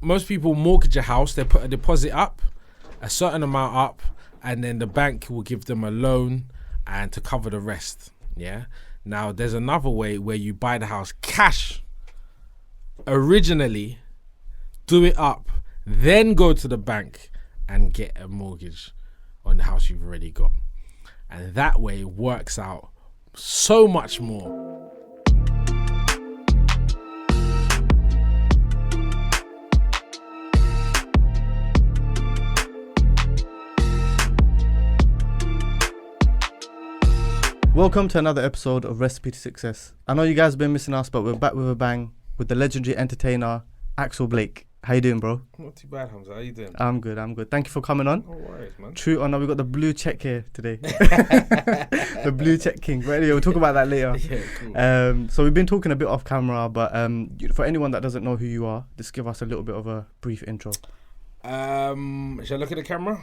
most people mortgage a house, they put a deposit up, a certain amount up, and then the bank will give them a loan and to cover the rest. Yeah. Now there's another way where you buy the house cash originally, do it up, then go to the bank and get a mortgage on the house you've already got. And that way works out so much more. Welcome to another episode of Recipe to Success. I know you guys have been missing us, but we're back with a bang with the legendary entertainer, Axel Blake. How you doing, bro? Not too bad, Humza. How you doing? I'm good. Thank you for coming on. No worries, man. True honor, we got the blue check here today. The blue check king. Right, we'll talk about that later. Yeah, cool. So we've been talking a bit off camera, but for anyone that doesn't know who you are, just give us a little bit of a brief intro. Should I look at the camera?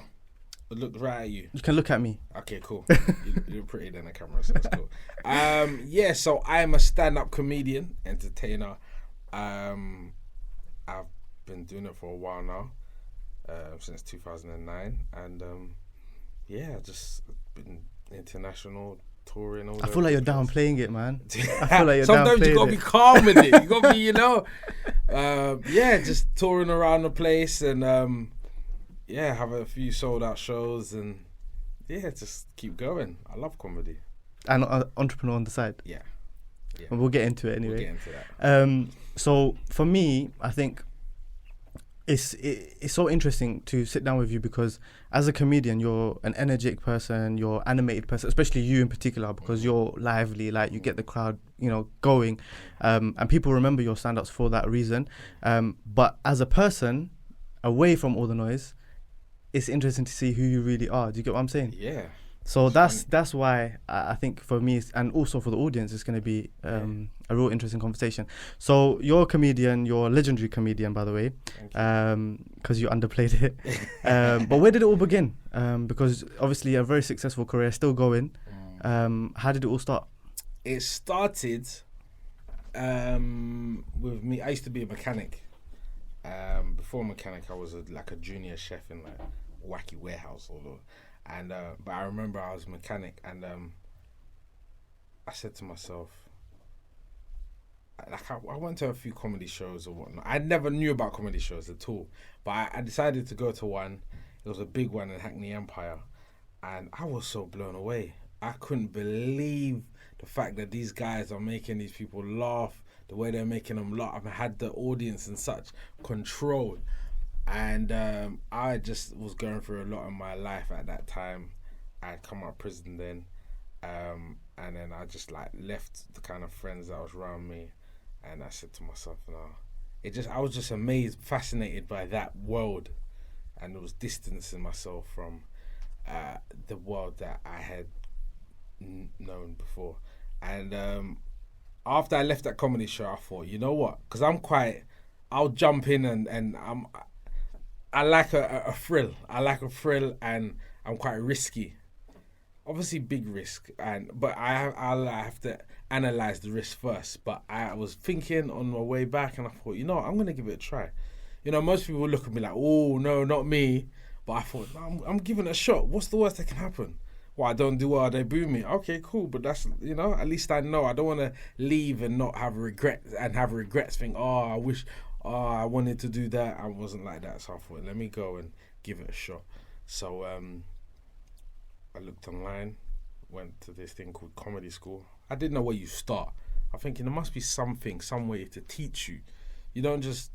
Or look right at you? You can look at me. Okay, cool. You're pretty than the camera, so that's cool. So I'm a stand-up comedian, entertainer. I've been doing it for a while now, since 2009, and just been international touring. I feel like you're downplaying it, man. Sometimes you gotta be calm with it. You gotta be, just touring around the place and have a few sold out shows and just keep going. I love comedy. And entrepreneur on the side. Yeah. Well, we'll get into it anyway. We'll get into that. So for me, I think it's so interesting to sit down with you because as a comedian, you're an energetic person, you're an animated person, especially you in particular, because you're lively, like you get the crowd, going, and people remember your stand-ups for that reason. But as a person, away from all the noise, it's interesting to see who you really are. Do you get what I'm saying? Yeah. So that's why I think for me, and also for the audience, it's going to be a real interesting conversation. So you're a comedian, you're a legendary comedian, by the way, because you underplayed it. But where did it all begin? Because obviously a very successful career, still going. How did it all start? It started with me. I used to be a mechanic. Before mechanic, I was like a junior chef in like wacky warehouse, but I remember I was a mechanic, and I said to myself, I went to a few comedy shows or whatnot. I never knew about comedy shows at all, but I decided to go to one. It was a big one in Hackney Empire, and I was so blown away. I couldn't believe the fact that these guys are making these people laugh, the way they're making them laugh. I had the audience in such control. And I just was going through a lot in my life at that time. I'd come out of prison then. And then I just left the kind of friends that was around me. And I said to myself, I was just amazed, fascinated by that world. And it was distancing myself from the world that I had known before. And after I left that comedy show, I thought, you know what? Because I'll jump in and I like a thrill. I like a thrill, and I'm quite risky. Obviously, big risk, but I'll have to analyze the risk first. But I was thinking on my way back, and I thought, I'm gonna give it a try. Most people look at me like, oh no, not me. But I thought, no, I'm giving it a shot. What's the worst that can happen? Well, I don't do well, they boo me. Okay, cool, but that's, at least I know. I don't want to leave and not have regrets think, I wish, I wanted to do that. I wasn't like that, so I thought, let me go and give it a shot. So I looked online, went to this thing called comedy school. I didn't know where you start. I'm thinking there must be something, some way to teach you. You don't just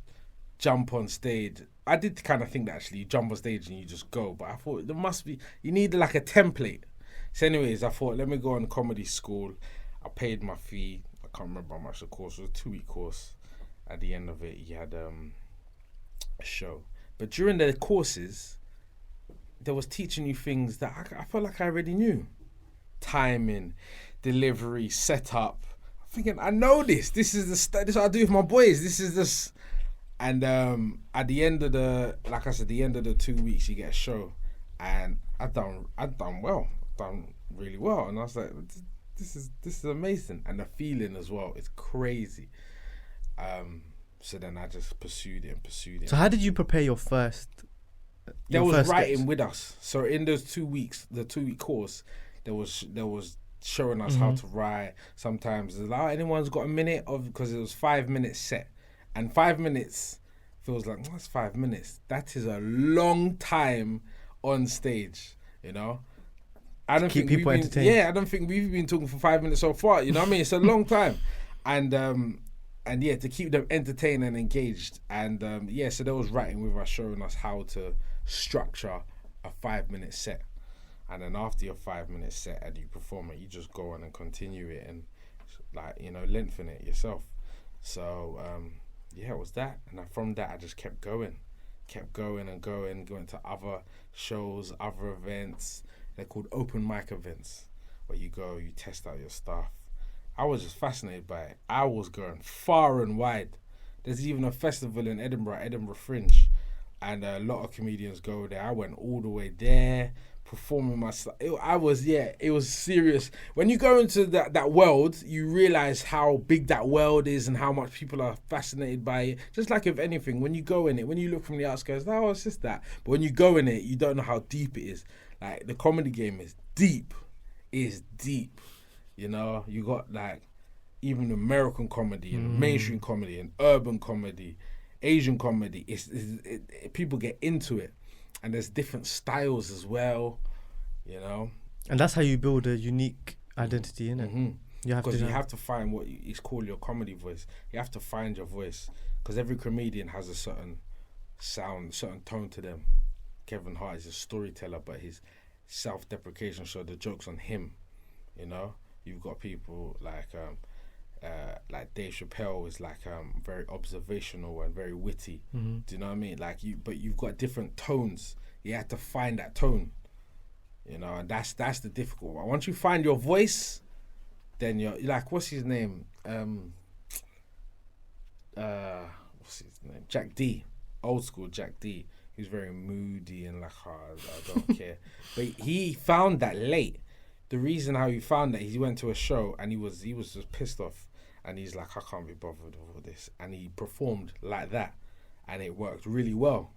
jump on stage. I did kind of think that actually you jump on stage and you just go, but I thought there must be, you need like a template. So anyways, I thought, let me go on comedy school. I paid my fee. I can't remember how much the course was. A 2-week course. At the end of it, you had a show. But during the courses, there was teaching you things that I felt like I already knew. Timing, delivery, setup. I'm thinking, I know this. This is this is what I do with my boys. This is this. And at the end of the 2 weeks, you get a show, and I've done well, done really well, and I was like, this is amazing, and the feeling as well is crazy. So then I just pursued it. So how did you prepare your first? There your was first writing sketch? with us. So in those 2 weeks, the 2-week course, there was showing us how to write. Sometimes it's like, anyone's got a minute of, because it was 5 minutes set, and 5 minutes feels like that's 5 minutes. That is a long time on stage, you know. I don't Keep think people we've been, entertained. yeah, I don't think we've been talking for 5 minutes so far. You know what I mean? It's a long time, and yeah, to keep them entertained and engaged, and yeah, so there was writing with us, showing us how to structure a 5 minute set, and then after your 5 minute set and you perform it, you just go on and continue it and like, you know, lengthen it yourself. So yeah, it was that, and from that I just kept going and going to other shows, other events. They're called open mic events, where you go, you test out your stuff. I was just fascinated by it. I was going far and wide. There's even a festival in Edinburgh Fringe, and a lot of comedians go there. I went all the way there, performing my stuff. It was serious. When you go into that world, you realize how big that world is and how much people are fascinated by it. Just like with anything, when you go in it, when you look from the outskirts, oh, it's just that. But when you go in it, you don't know how deep it is. Like, the comedy game is deep. It's deep. You know, you got like even American comedy and mainstream comedy and urban comedy, Asian comedy. People get into it, and there's different styles as well. You know, And that's how you build a unique identity, innit? mm-hmm. You have Because to you have to find what is called your comedy voice. You have to find your voice, because every comedian has a certain sound, certain tone to them. Kevin Hart is a storyteller, but his self-deprecation, so the joke's on him. You know, you've got people like Dave Chappelle is like very observational and very witty. Mm-hmm. Do you know what I mean? Like but you've got different tones. You have to find that tone. You know, and that's the difficult one. Once you find your voice, then you're like, what's his name? Jack D, old school Jack D. He was very moody and like, I don't care. But he found that late. The reason how he found that, he went to a show and he was just pissed off, and he's like, I can't be bothered with all this, and he performed like that, and it worked really well.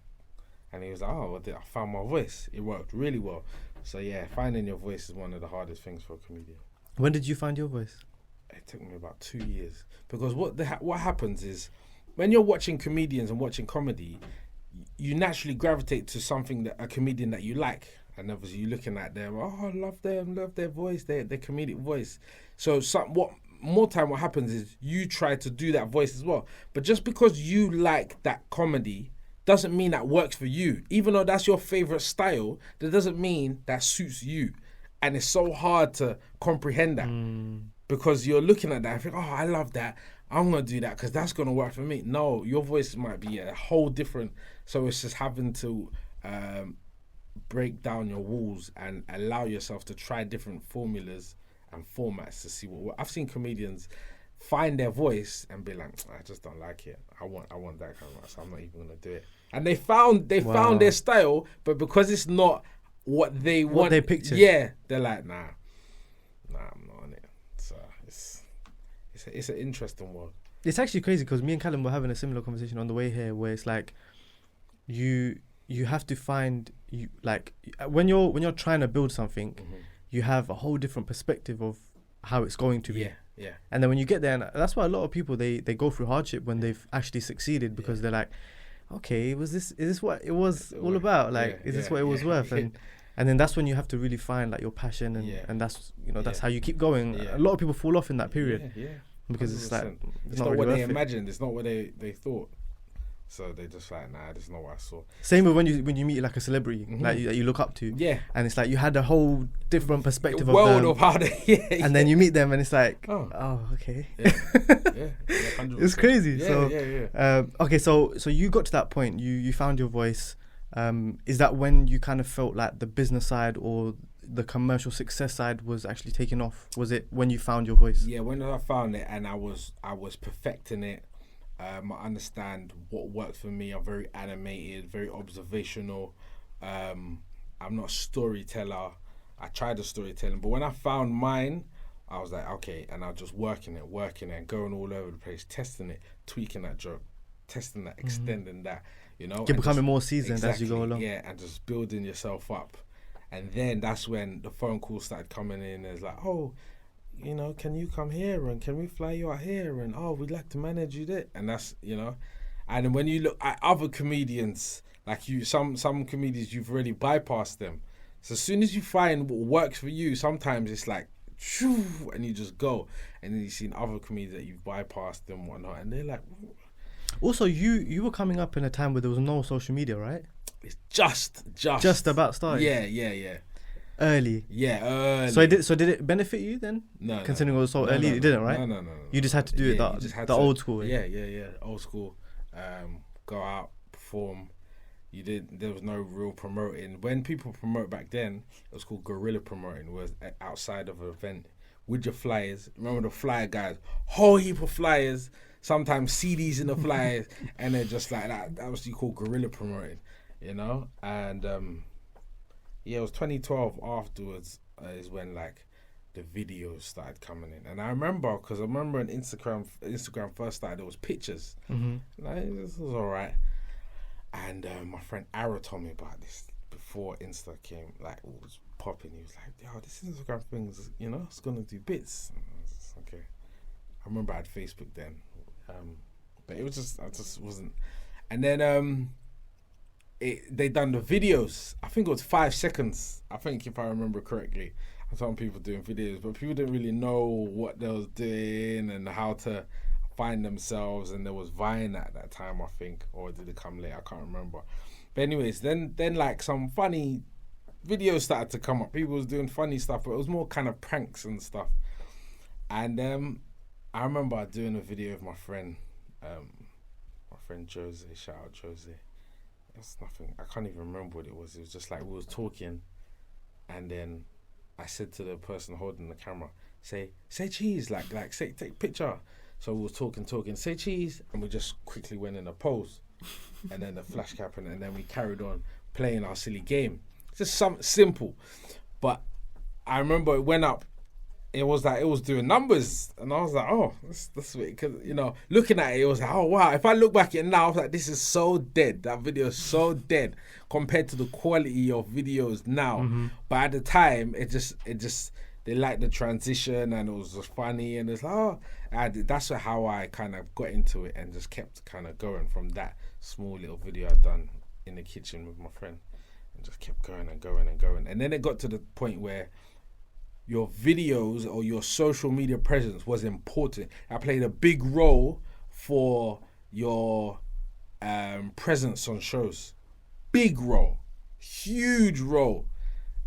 And he was like, oh, I found my voice. It worked really well. So yeah, finding your voice is one of the hardest things for a comedian. When did you find your voice? It took me about 2 years, because what happens is, when you're watching comedians and watching comedy, you naturally gravitate to something, that a comedian that you like, and obviously you're looking at them. Oh, I love their voice, their comedic voice. So what happens is you try to do that voice as well. But just because you like that comedy doesn't mean that works for you. Even though that's your favorite style, that doesn't mean that suits you. And it's so hard to comprehend that, because you're looking at that and think, oh, I love that, I'm going to do that because that's going to work for me. No, your voice might be a whole different. So it's just having to break down your walls and allow yourself to try different formulas and formats to see what. I've seen comedians find their voice and be like, I just don't like it. I want that kind of, so I'm not even going to do it. And they found their style, but because it's not what they want, they picture. Yeah, they're like, nah, I'm not on it. So it's an interesting world. It's actually crazy, because me and Callum were having a similar conversation on the way here, where it's like you have to find, you like, when you're trying to build something, you have a whole different perspective of how it's going to be. Yeah. And then when you get there, and that's why a lot of people they go through hardship when they've actually succeeded, because they're like, okay, is this what it was all about? Like, is this what it was worth? And then that's when you have to really find like your passion, and that's, you know, that's how you keep going. A lot of people fall off in that period. Because 100%. It's like, it's not what they imagined. It's not what they thought. So they just like, nah, this is not what I saw. Same with when you meet like a celebrity, like you look up to. Yeah. And it's like you had a whole different perspective of them. Of how they. And then you meet them and it's like, oh okay. Yeah. 100%. It's crazy. Yeah. Okay, so you got to that point. You found your voice. Is that when you kind of felt like the business side or the commercial success side was actually taking off? Was it when you found your voice? Yeah, when I found it and I was perfecting it. I understand what works for me. I'm very animated, very observational. I'm not a storyteller. I tried the storytelling, but when I found mine, I was like, okay, and I was just working it, and going all over the place, testing it, tweaking that joke, testing that, extending that, you know. You're becoming more seasoned as you go along. Yeah, and just building yourself up. And then that's when the phone calls started coming in. It's like, oh, you know, can you come here, and can we fly you out here, and oh, we'd like to manage you there. And that's, you know, and then when you look at other comedians, like you, some comedians, you've already bypassed them. So as soon as you find what works for you, sometimes it's like, shoo, and you just go. And then you've seen other comedians that you've bypassed them and whatnot, and they're like... Also, you were coming up in a time where there was no social media, right? It's just about starting. Yeah. Early. Yeah, early. So did it benefit you then? No. Considering it was so early, it didn't, right? No. You just had to do it the old school way. Yeah. Old school. Go out, perform. There was no real promoting. When people promote back then, it was called guerrilla promoting. Was outside of an event with your flyers. Remember the flyer guys? Whole heap of flyers. Sometimes CDs in the flyers, and then just like that. That was you call guerrilla promoting, you know. And it was 2012. Afterwards is when like the videos started coming in, and I remember when Instagram first started, there was pictures. Like, this was alright. And my friend Ara told me about this before Insta came, like it was popping. He was like, "Yo, this Instagram thing's, you know, it's gonna do bits." And I was like, okay. I remember I had Facebook then, but it was I just wasn't. And then they done the videos. I think it was 5 seconds. I think if I remember correctly, I saw people doing videos, but people didn't really know what they was doing and how to find themselves. And there was Vine at that time, I think, or did it come later? I can't remember. But anyways, then like some funny videos started to come up. People was doing funny stuff, but it was more kind of pranks and stuff. And I remember doing a video with my friend Jose. Shout out Jose. It's nothing. I can't even remember what it was. It was just like we was talking, and then I said to the person holding the camera, "Say cheese," like say take picture. So we was talking, say cheese, and we just quickly went in a pose, and then the flash happened, and then we carried on playing our silly game. Just something simple, but I remember it went up. It was like it was doing numbers, and I was like, "Oh, that's weird." Because you know, looking at it, it was like, "Oh wow!" If I look back at it now, I was like, "This is so dead. That video is so dead compared to the quality of videos now." But at the time, it just they liked the transition, and it was just funny, and it's like, oh, that's how I kind of got into it, and just kept kind of going from that small little video I'd done in the kitchen with my friend, and just kept going and going and going, and then it got to the point where your videos or your social media presence was important. I played a big role for your presence on shows. Big role, huge role.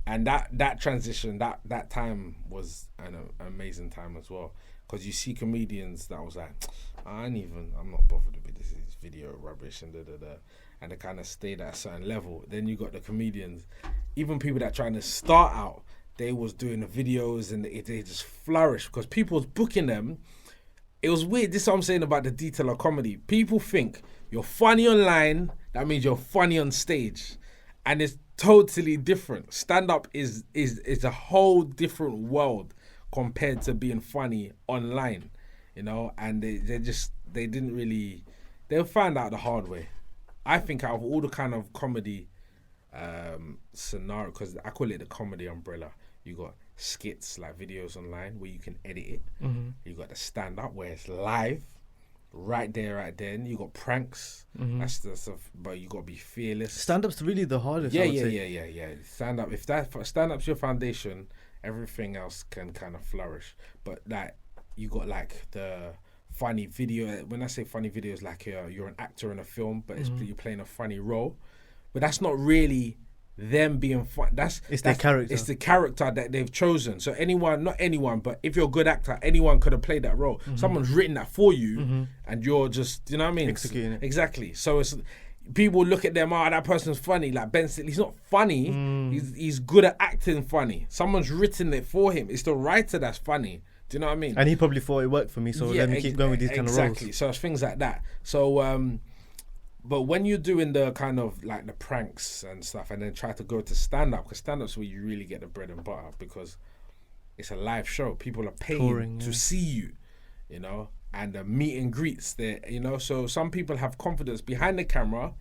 And that transition, that time was an amazing time as well. Because you see comedians that was like, I'm not bothered with this video rubbish and da-da-da. And they kind of stayed at a certain level. Then you got the comedians, even people that trying to start out, they was doing the videos and they just flourished because people was booking them. It was weird. This is what I'm saying about the detail of comedy. People think you're funny online, that means you're funny on stage. And it's totally different. Stand-up is a whole different world compared to being funny online, you know. And they didn't really. They'll find out the hard way. I think out of all the kind of comedy scenario, because I call it the comedy umbrella. You got skits like videos online where you can edit it. You got the stand-up where it's live. Right there, right then. You got pranks. That's the stuff, but you got to be fearless. Stand-up's really the hardest. Yeah. Stand-up. If stand-up's your foundation, everything else can kind of flourish. But like, you got like the funny video. When I say funny videos, like you're an actor in a film, but you're playing a funny role. But that's not really them being fun. It's their character. It's the character that they've chosen. So not anyone, but if you're a good actor, anyone could have played that role. Someone's written that for you, and you're just, you know what I mean? Executing it. Exactly. So it's people look at them, that person's funny. Like Ben Stiller, he's not funny. He's good at acting funny. Someone's written it for him. It's the writer that's funny. Do you know what I mean? And he probably thought it worked for me, so let me keep going with these kind of roles. Exactly. So it's things like that. So but when you're doing the kind of like the pranks and stuff, and then try to go to stand-up, because stand-up's where you really get the bread and butter, because it's a live show. People are paying to see you, you know. and the meet and greets there, you know. So some people have confidence behind the camera,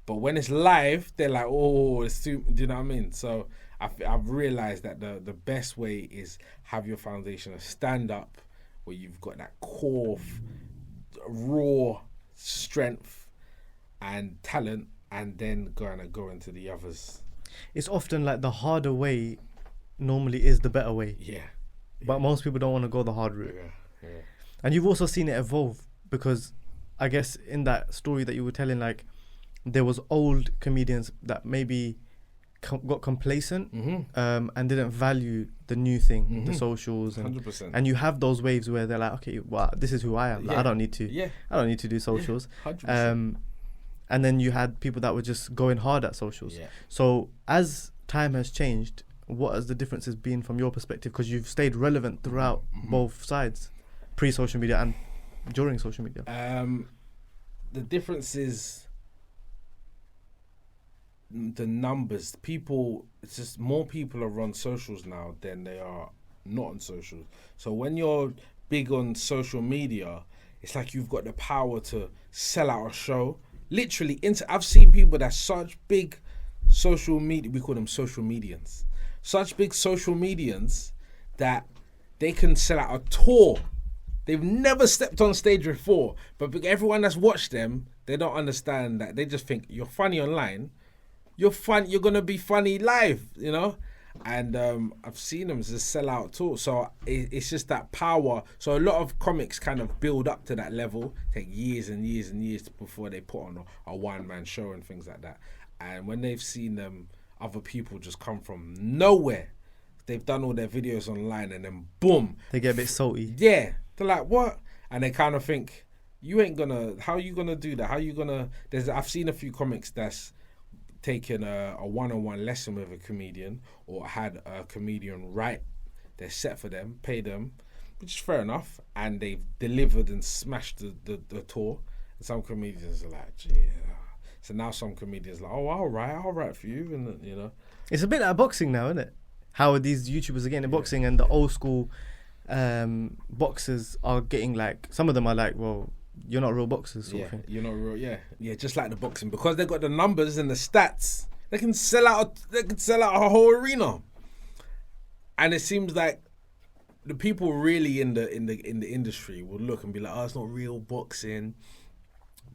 but when it's live, they're like, oh, it's too, do you know what I mean? So I've realized that the best way is have your foundation of stand up, where you've got that core, raw strength and talent, and then go into the others. It's often like the harder way normally is the better way. Yeah. But most people don't want to go the hard route. Yeah. And you've also seen it evolve, because I guess in that story that you were telling, like, there was old comedians that maybe got complacent and didn't value the new thing, the socials, and 100%. And you have those waves where they're like, okay, well, this is who I am. Like, I don't need to do socials. 100%. And then you had people that were just going hard at socials. Yeah. So as time has changed, what has the differences been from your perspective? Because you've stayed relevant throughout both sides, pre-social media and during social media. The difference is the numbers. People, it's just more people are on socials now than they are not on socials. So when you're big on social media, it's like you've got the power to sell out a show. Literally, I've seen people that's such big social media, we call them social medians, such big social medians that they can sell out a tour. They've never stepped on stage before, but everyone that's watched them, they don't understand that. They just think you're funny online, you're going to be funny live, you know? And I've seen them just sell out tour. So it's just that power. So a lot of comics kind of build up to that level, take years and years and years before they put on a one-man show and things like that. And when they've seen other people just come from nowhere, they've done all their videos online, and then boom, they get a bit salty. Yeah, they're like, what? And they kind of think, how are you gonna do that? I've seen a few comics that's taken a one-on-one lesson with a comedian, or had a comedian write their set for them, pay them, which is fair enough, and they've delivered and smashed the tour. And some comedians are like, gee. So now some comedians are like, oh, I'll write for you, and you know. It's a bit like boxing now, isn't it? How these YouTubers are getting in boxing, and the old school boxers are getting, like, some of them are like, well, you're not real boxers, sort of thing. You're not real. Yeah. Just like the boxing, because they got the numbers and the stats, they can sell out a whole arena. And it seems like the people really in the industry will look and be like, oh, it's not real boxing.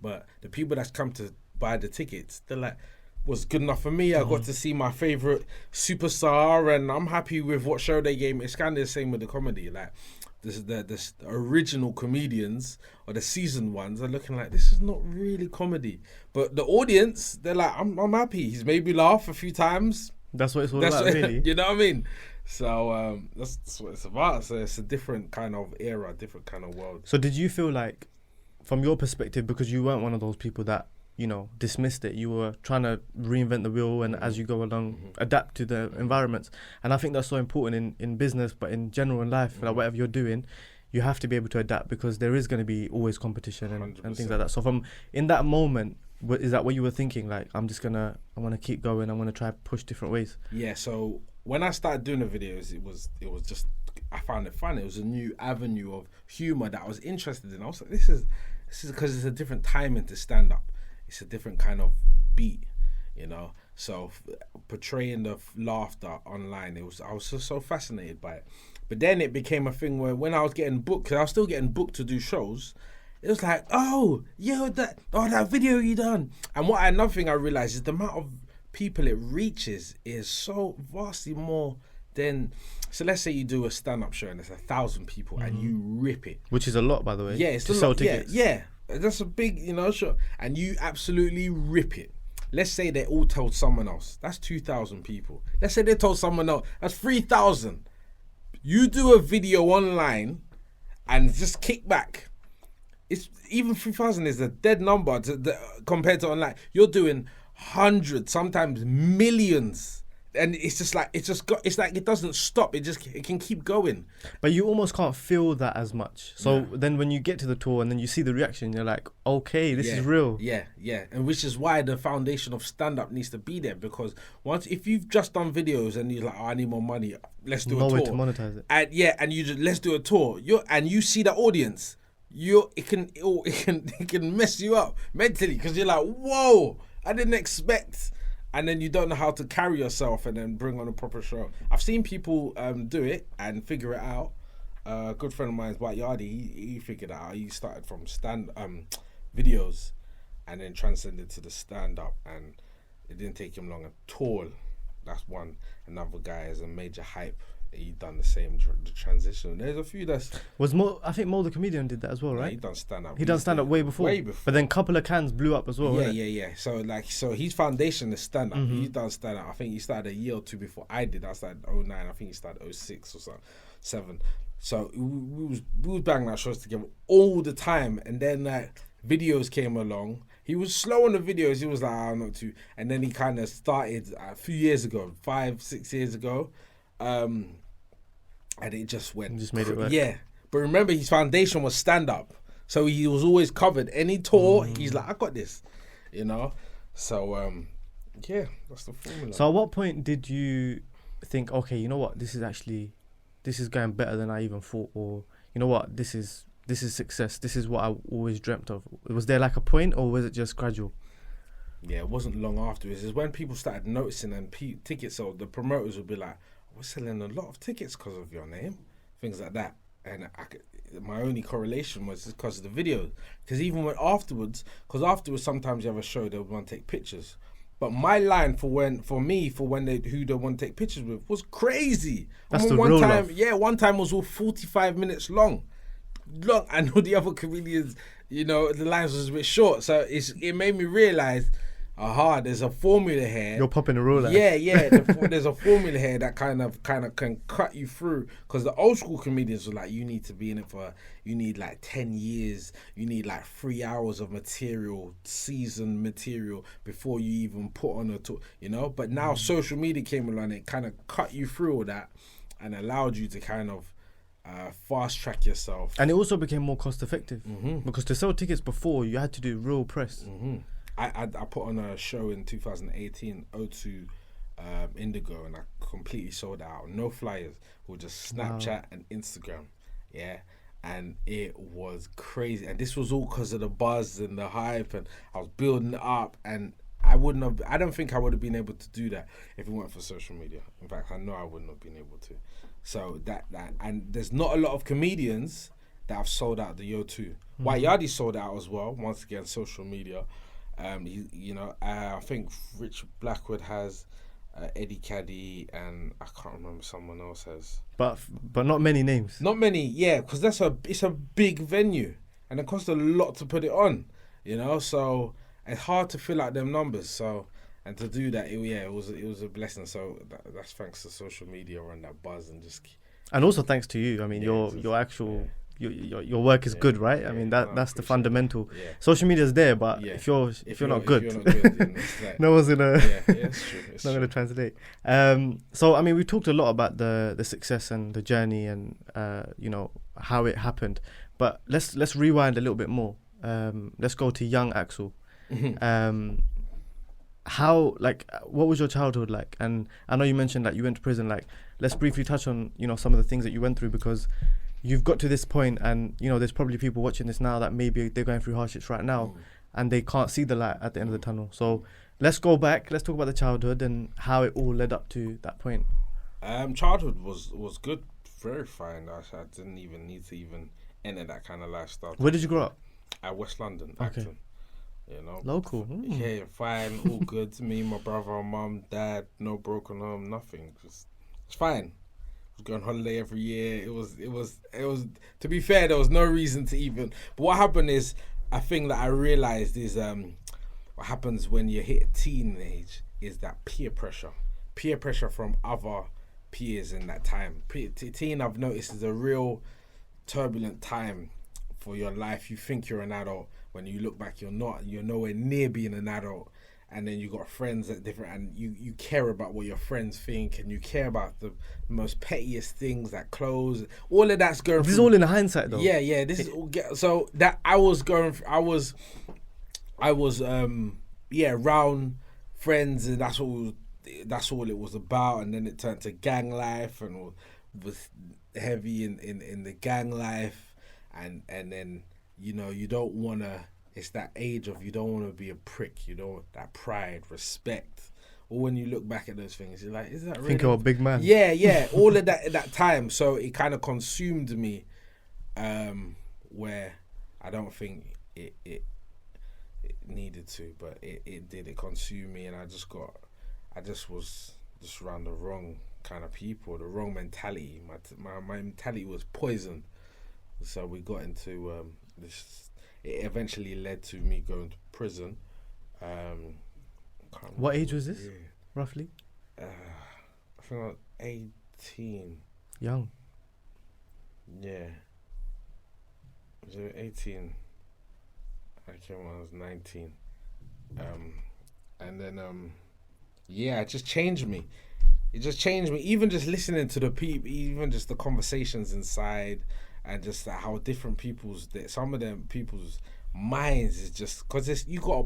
But the people that's come to buy the tickets, they're like, was good enough for me. I got to see my favorite superstar, and I'm happy with what show they gave me. It's kind of the same with the comedy. Like, the original comedians or the seasoned ones are looking like, this is not really comedy. But the audience, they're like, I'm happy. He's made me laugh a few times. That's what it's all about, really. You know what I mean? So that's what it's about. So it's a different kind of era, different kind of world. So did you feel like, from your perspective, because you weren't one of those people that, you know, dismissed it, you were trying to reinvent the wheel, and as you go along, adapt to the environments. And I think that's so important in business, but in general in life, like whatever you're doing, you have to be able to adapt, because there is going to be always competition and things like that. So from in that moment, is that what you were thinking? Like, I want to keep going, I want to try push different ways. Yeah. So when I started doing the videos, it was just, I found it fun. It was a new avenue of humor that I was interested in. I was like, this is because it's a different timing to stand up. It's a different kind of beat, you know. So portraying the laughter online, I was just so fascinated by it. But then it became a thing where when I was getting booked, because I was still getting booked to do shows, it was like, oh, yo, that video you done. And another thing I realized is the amount of people it reaches is so vastly more than. So let's say you do a stand-up show and there's 1,000 people and you rip it, which is a lot, by the way. Yeah, it's to a sell lot. tickets. Yeah. That's a big, show. And you absolutely rip it. Let's say they all told someone else. That's 2,000 people. Let's say they told someone else. That's 3,000. You do a video online and just kick back. It's even 3,000 is a dead number compared to online. You're doing hundreds, sometimes millions. And it's just like, it's like it doesn't stop. It can keep going. But you almost can't feel that as much. So then when you get to the tour and then you see the reaction, you're like, okay, this is real. Yeah. And which is why the foundation of stand-up needs to be there, because if you've just done videos and you're like, oh, I need more money, let's do a tour. No way to monetize it. And you just, let's do a tour. And you see the audience, it can mess you up mentally because you're like, whoa, I didn't expect. And then you don't know how to carry yourself and then bring on a proper show. I've seen people do it and figure it out. A good friend of mine's White Yardie, he figured it out. He started from videos and then transcended to the stand-up, and it didn't take him long at all. That's one. Another guy is a major hype. He done the same the transition. There's a few that's I think Mo the comedian did that as well, right? He done stand up. He done stand up way before. But then Couple of Cans blew up as well. Yeah. So his foundation is stand up. He's done stand up. I think he started a year or two before I did. I started 09. I think he started 06 or so, 7. So we was banging our shows together all the time, and then like videos came along. He was slow on the videos. He was like, I'm not too. And then he kind of started a few years ago, 5-6 years ago. And it just went. Just made it work. Yeah. But remember, his foundation was stand up. So he was always covered. Any tour, he's like, I got this. You know? So, yeah, that's the formula. So at what point did you think, okay, you know what, this is going better than I even thought, or you know what, this is success. This is what I always dreamt of. Was there like a point, or was it just gradual? Yeah, it wasn't long afterwards. It's when people started noticing and tickets sold. The promoters would be like, we're selling a lot of tickets because of your name, things like that. And my only correlation was because of the video. Because even when afterwards, sometimes you have a show they would want to take pictures. But my line for when who they want to take pictures with was crazy. That's the real love. Yeah, one time was all 45 minutes long. And all the other comedians, you know, the lines was a bit short. So it made me realise, there's a formula here. You're popping a ruler. Yeah. There's a formula here that kind of can cut you through. Because the old school comedians were like, you need to be in it you need like 10 years. You need like 3 hours of material, seasoned material before you even put on a tour, you know. But now social media came along, it kind of cut you through all that and allowed you to kind of fast track yourself. And it also became more cost effective because to sell tickets before, you had to do real press. I put on a show in 2018, O2 Indigo, and I completely sold out. No flyers, with just Snapchat and Instagram. Yeah. And it was crazy. And this was all because of the buzz and the hype, and I was building it up, and I don't think I would have been able to do that if it weren't for social media. In fact, I know I wouldn't have been able to. So and there's not a lot of comedians that have sold out the O2. White Yardie sold out as well, once again, social media. I think Rich Blackwood has Eddie Caddy, and I can't remember, someone else has. But not many names. Not many, yeah, because it's a big venue, and it costs a lot to put it on, you know. So it's hard to fill out them numbers. So, and to do that, it was a blessing. So that's thanks to social media and that buzz, and also thanks to you. I mean, your actual. Yeah. Your work is good, right? I mean that's the fundamental. Yeah. Social media is there, but if you're not good, no one's gonna it's true. It's not gonna translate. So I mean, we talked a lot about the success and the journey and how it happened, but let's rewind a little bit more. Let's go to young Axel. What was your childhood like? And I know you mentioned that you went to prison. Like, let's briefly touch on some of the things that you went through, because you've got to this point, and there's probably people watching this now that maybe they're going through hardships right now, and they can't see the light at the end of the tunnel. So let's go back. Let's talk about the childhood and how it all led up to that point. Childhood was good, very fine. I didn't even need to enter that kind of lifestyle. Where did you grow up? At West London, okay. Acton. Local. Yeah, fine, all good. Me, my brother, mum, dad, no broken home, nothing. It's fine. Was going on holiday every year. It was. To be fair, there was no reason to even. But what happened is, a thing that I realized is, what happens when you hit teenage is that peer pressure from other peers in that time. Teen, I've noticed, is a real turbulent time for your life. You think you're an adult, when you look back, you're not. You're nowhere near being an adult. And then you got friends that different, and you care about what your friends think, and you care about the most pettiest things, like clothes. All of that's going. This is all in hindsight, though. Yeah. This is all. So that I was around friends, and that's all it was about. And then it turned to gang life, and was heavy in the gang life, and then you know, you don't want to, it's that age of you don't want to be a prick, you know, that pride, respect. Or when you look back at those things, you're like, is that really? Think you're a big man. Yeah, all of that at that time. So it kind of consumed me, where I don't think it needed to, but it did. It consumed me, and I just was just around the wrong kind of people, the wrong mentality. My mentality was poison. So we got into this. It eventually led to me going to prison. What age was this, roughly? I think I was 18. Young. Yeah. Was it 18? I came when I was 19. And then, it just changed me. It just changed me. Even just listening to the people, even just the conversations inside, and just how different some of them people's minds is just, because you got a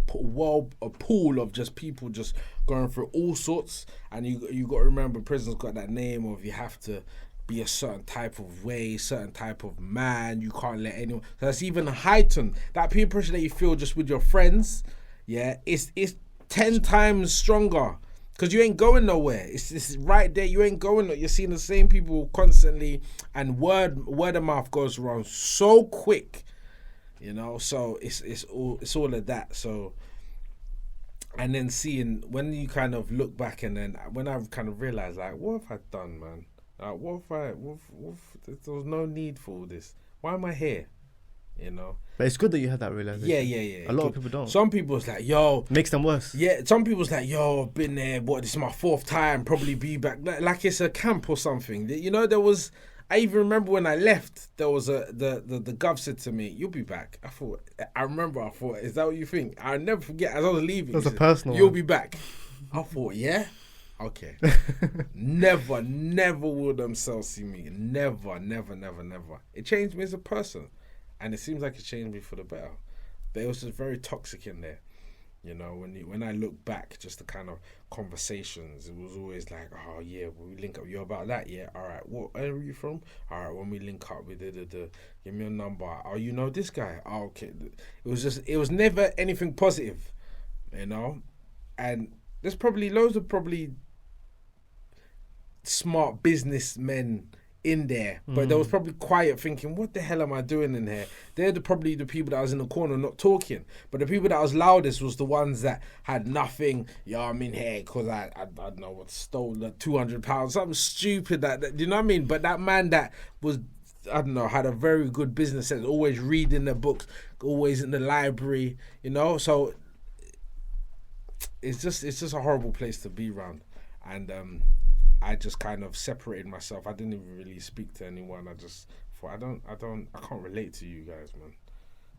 pool of just people just going through all sorts, and you got to remember prison's got that name of you have to be a certain type of way, certain type of man. You can't let anyone. So that's even heightened. That peer pressure that you feel just with your friends, it's 10 times stronger. Because you ain't going nowhere. It's right there. You ain't going. You're seeing the same people constantly, and word of mouth goes around so quick, you know. So it's all of that. So, and then seeing when you kind of look back, and then when I've kind of realized, like, what have I done, man? Like, what there was no need for all this. Why am I here? You know. But it's good that you had that realization. Yeah. A lot of people don't. Some people's like, yo. Makes them worse. Yeah, some people's like, yo, I've been there, this is my 4th time, probably be back. Like it's a camp or something. You know, I even remember when I left, there was the gov said to me, you'll be back. I thought, is that what you think? I'll never forget, as I was leaving. That's a personal You'll one. be back. I thought, yeah? Okay. Never will themselves see me. Never. It changed me as a person. And it seems like it changed me for the better. But it was just very toxic in there. You know, when I look back, just the kind of conversations, it was always like, oh yeah, we link up. You about that? Yeah, all right. What area are you from? All right, when we link up, give me a number. Oh, you know this guy? Oh, okay. It was never anything positive, you know. And there's probably loads of smart businessmen in there, but there was probably quiet thinking, what the hell am I doing in here? They're probably the people that was in the corner not talking, but the people that was loudest was the ones that had nothing. Yo, I'm in here because I don't know what, stole the £200, something stupid that you know what I mean. But that man that was, I don't know, had a very good business sense, always reading the books, always in the library, you know. So it's just a horrible place to be around, and I just kind of separated myself. I didn't even really speak to anyone. I just thought, I can't relate to you guys, man.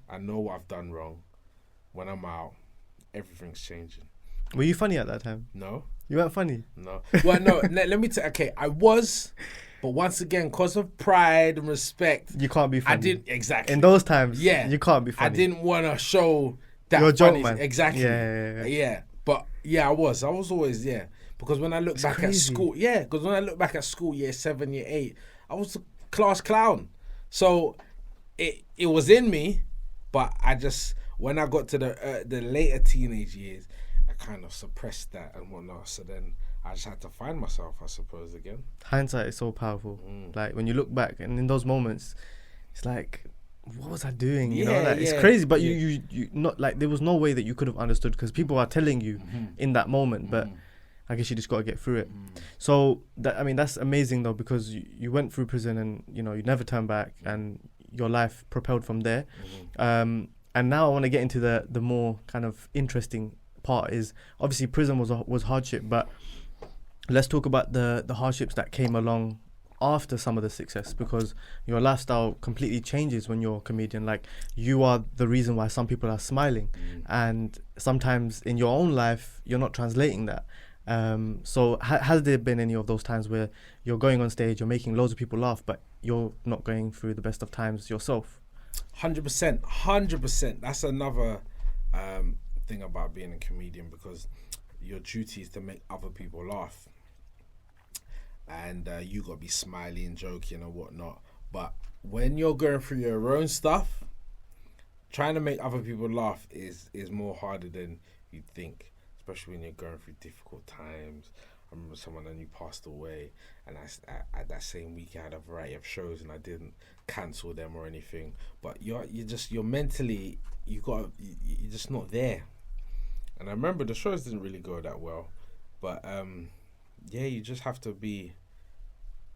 I know what I've done wrong. When I'm out, everything's changing. Were you funny at that time? No. You weren't funny? No. Well, no, let me tell you, okay, I was, but once again, because of pride and respect. You can't be funny. I didn't, exactly. In those times, yeah, you can't be funny. I didn't want to show that you're funny. a joke, man. Exactly. Yeah. But yeah, I was always, yeah. Because when I look back crazy. at school, year 7, year 8, I was a class clown. So it was in me, but I just, when I got to the later teenage years, I kind of suppressed that and whatnot. So then I just had to find myself, I suppose, again. Hindsight is so powerful. Like when you look back and in those moments, it's like, what was I doing? You know, like, it's crazy. But you not like, there was no way that you could have understood because people are telling you in that moment, but I guess you just got to get through it. So that's amazing though, because you went through prison and you never turned back and your life propelled from there. And now I want to get into the more kind of interesting part. Is obviously prison was hardship, but let's talk about the hardships that came along after some of the success, because your lifestyle completely changes when you're a comedian. Like, you are the reason why some people are smiling, and sometimes in your own life you're not translating that. So has there been any of those times where you're going on stage, you're making loads of people laugh, but you're not going through the best of times yourself? 100%. That's another thing about being a comedian, because your duty is to make other people laugh, and you got to be smiling, joking and whatnot. But when you're going through your own stuff, trying to make other people laugh is more harder than you think, especially when you're going through difficult times. I remember someone I knew passed away, and at that same week I had a variety of shows, and I didn't cancel them or anything. But you're mentally, you're just not there. And I remember the shows didn't really go that well, but yeah, you just have to be.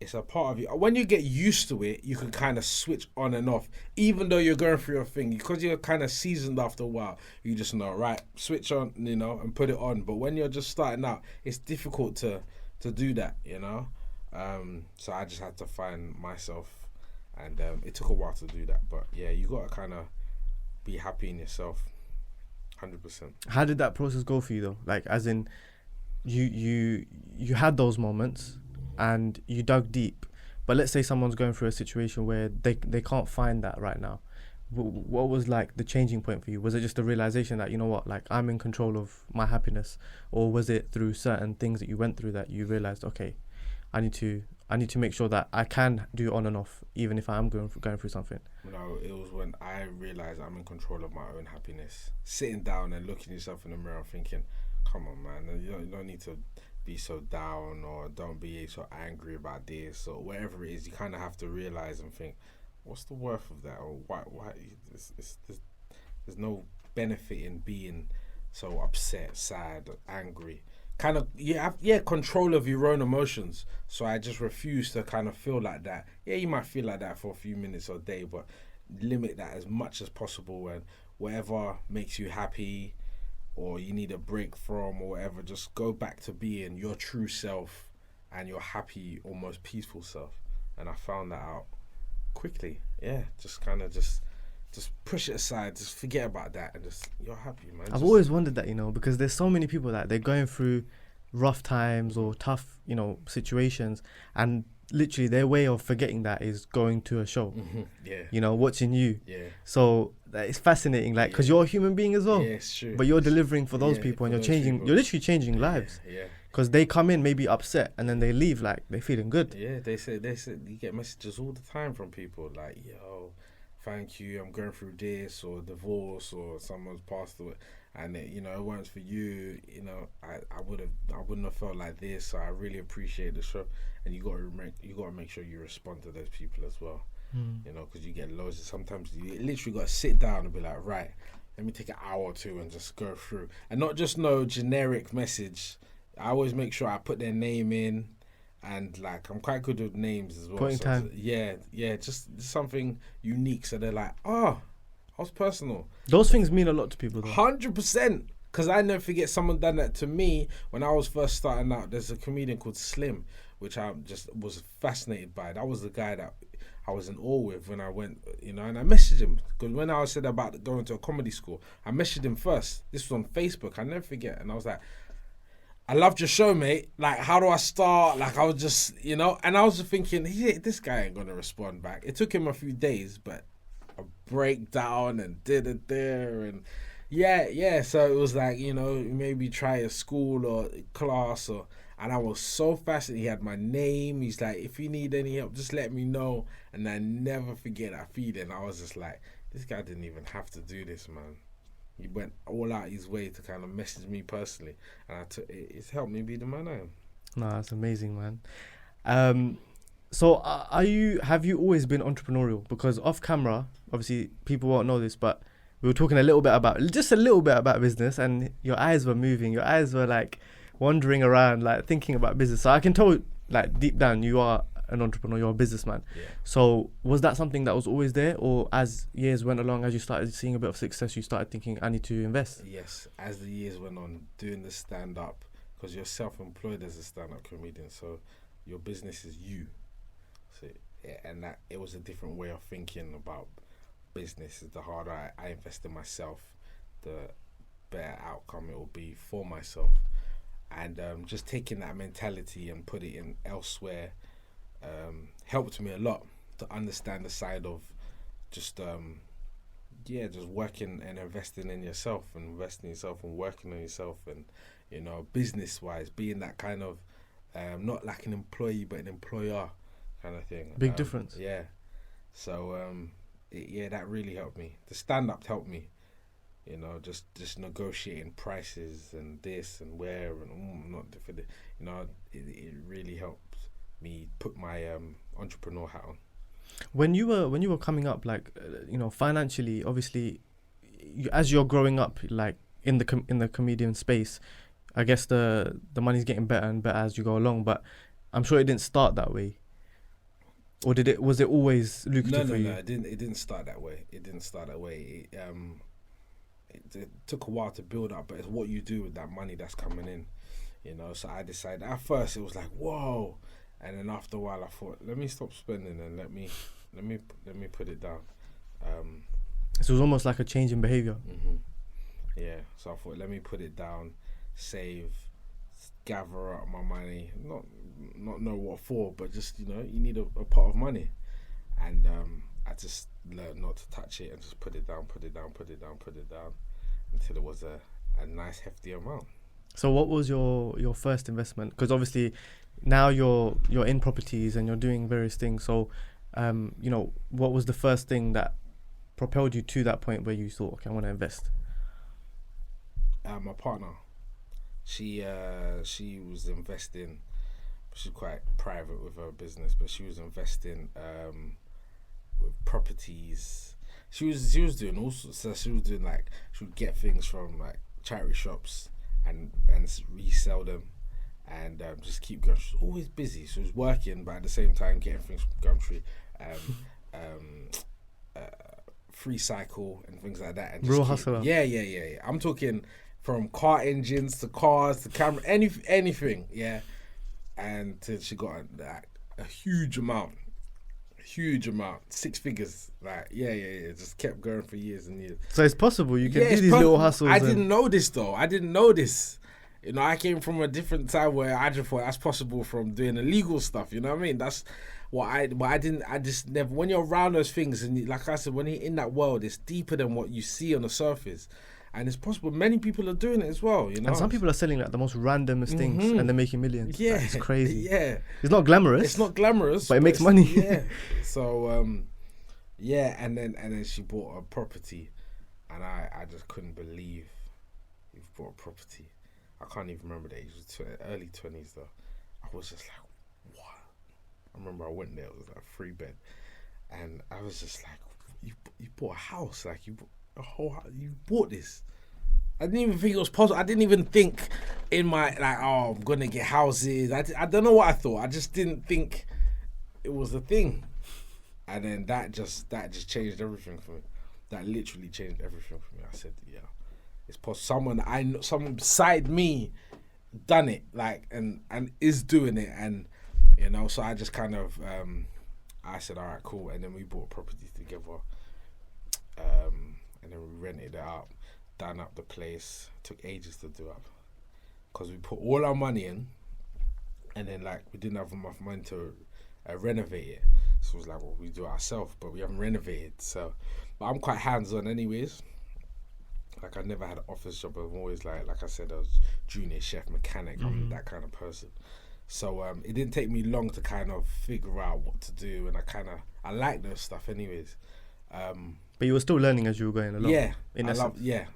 It's a part of you. When you get used to it, you can kind of switch on and off, even though you're going through your thing. Because you're kind of seasoned after a while, you just know, right, switch on, and put it on. But when you're just starting out, it's difficult to do that, So I just had to find myself, and it took a while to do that. But yeah, you got to kind of be happy in yourself, 100%. How did that process go for you though? Like, as in, you had those moments and you dug deep, but let's say someone's going through a situation where they can't find that right now. What was like the changing point for you? Was it just the realization that, you know what, like, I'm in control of my happiness, or was it through certain things that you went through that you realized, okay, I need to make sure that I can do on and off, even if I am going through something? No, it was when I realized I'm in control of my own happiness. Sitting down and looking yourself in the mirror and thinking, come on, man, you don't need to be so down, or don't be so angry about this, or whatever it is. You kind of have to realize and think, what's the worth of that, or why there's no benefit in being so upset, sad, angry. Kind of, control of your own emotions. So I just refuse to kind of feel like that. Yeah, you might feel like that for a few minutes or a day, but limit that as much as possible, and whatever makes you happy or you need a break from or whatever, just go back to being your true self and your happy, almost peaceful self. And I found that out quickly. Yeah, just kind of just push it aside, just forget about that, and just, you're happy, man. I've always wondered that, because there's so many people that they're going through rough times or tough, situations, and literally their way of forgetting that is going to a show. Yeah. Watching you. Yeah. So it's fascinating, like, because you're a human being as well. Yeah, it's true. But you're delivering for those people, and you're literally changing lives. Yeah. Because they come in maybe upset, and then they leave like they're feeling good. Yeah, they say you get messages all the time from people like, yo, thank you, I'm going through this, or divorce, or someone's passed away, and it weren't for you, I wouldn't have felt like this. So I really appreciate the show, and you got to make sure you respond to those people as well. Because you get loads of, sometimes you literally got to sit down and be like, right, let me take an hour or two and just go through, and not just no generic message. I always make sure I put their name in, and like, I'm quite good with names as well. Point in time. Yeah, just something unique, so they're like, oh, I was personal. Those things mean a lot to people though. 100%. Because I never forget someone done that to me when I was first starting out. There's a comedian called Slim, which I just was fascinated by. That was the guy that I was in awe with when I went, and I messaged him. Because when I said about going to a comedy school, I messaged him first. This was on Facebook, I never forget. And I was like, I loved your show, mate. Like, how do I start? Like, I was just, and I was just thinking, this guy ain't going to respond back. It took him a few days, but a breakdown and did it there. And yeah. So it was like, maybe try a school or class, and I was so fascinated. He had my name. He's like, if you need any help, just let me know. And I never forget that feeling. I was just like, this guy didn't even have to do this, man. He went all out his way to kind of message me personally, and it's helped me be the man I am. No, that's amazing, man. So have you always been entrepreneurial? Because off camera, obviously people won't know this, but we were talking a little bit about business, and your eyes were moving. Your eyes were like wandering around, like thinking about business. So I can tell, like, deep down, you are an entrepreneur, you're a businessman. Yeah. So was that something that was always there, or as years went along, as you started seeing a bit of success, you started thinking, I need to invest? Yes, as the years went on, doing the stand-up, because you're self-employed as a stand-up comedian, so your business is you. So, yeah, and that it was a different way of thinking about business. The harder I invest in myself, the better outcome it will be for myself. And just taking that mentality and put it in elsewhere helped me a lot to understand the side of just working and investing in yourself, and working on yourself, and business wise being that kind of not like an employee but an employer kind of thing. Big difference. Yeah. So that really helped me. The stand-up helped me. You know, just negotiating prices and this and where and not for the, you know, it really helped me put my entrepreneur hat on. When you were coming up, like you know, financially, obviously, as you're growing up, like in the comedian space, I guess the money's getting better and better as you go along. But I'm sure it didn't start that way, or did it? Was it always lucrative for you? No, it didn't start that way. It took a while to build up, but it's what you do with that money that's coming in, you know. So I decided at first it was like whoa, and then after a while I thought, let me stop spending and let me put it down. So it was almost like a change in behavior. Mm-hmm. Yeah. So I thought, let me put it down, save, gather up my money, not know what for, but just, you know, you need a pot of money, and I just learned not to touch it and just put it down until it was a nice hefty amount. So what was your first investment? Because obviously now you're in properties and you're doing various things. So you know, what was the first thing that propelled you to that point where you thought, okay, I want to invest? My partner, she was investing. She's quite private with her business, but she was investing with properties. She was doing all sorts. So she was doing like, she would get things from like charity shops and resell them, and just keep going. She was always busy. She was working, but at the same time getting things from Gumtree, Free Cycle and things like that. And just Real hustler. Yeah. I'm talking from car engines to cars to camera, anything. Yeah, and till she got a huge amount, 6 figures. Like yeah. Just kept going for years and years. So it's possible you can do these little hustles. I didn't know this though. I didn't know this. You know, I came from a different time where I just thought that's possible from doing illegal stuff. You know what I mean? That's what I just never. When you're around those things, and like I said, when you're in that world, it's deeper than what you see on the surface. And it's possible many people are doing it as well, you know. And some people are selling like the most randomest things, and they're making millions. Yeah, it's crazy. Yeah, it's not glamorous. But it makes money. Yeah. So yeah, and then she bought a property, and I just couldn't believe we bought a property. I can't even remember the age. It was early 20s though. I was just like, what? I remember I went there. It was like a 3-bed, and I was just like, you bought a house, like you. You bought this. I didn't even think it was possible. I didn't even think in my like, oh, I'm gonna get houses. I don't know what I thought. I just didn't think it was a thing. And then that just changed everything for me. That literally changed everything for me. I said, yeah, it's possible. Someone beside me done it, like, and is doing it, and you know. So I just kind of I said, all right, cool. And then we bought properties together. And then we rented it out, done up the place. Took ages to do up because we put all our money in, and then like we didn't have enough money to renovate it. So it was like, well, we do it ourselves, but we haven't renovated. So, but I'm quite hands-on, anyways. Like I never had an office job. I'm always like I said, I was junior chef, mechanic. I'm that kind of person. So it didn't take me long to kind of figure out what to do, and I like those stuff, anyways. But you were still learning as you were going along. Yeah,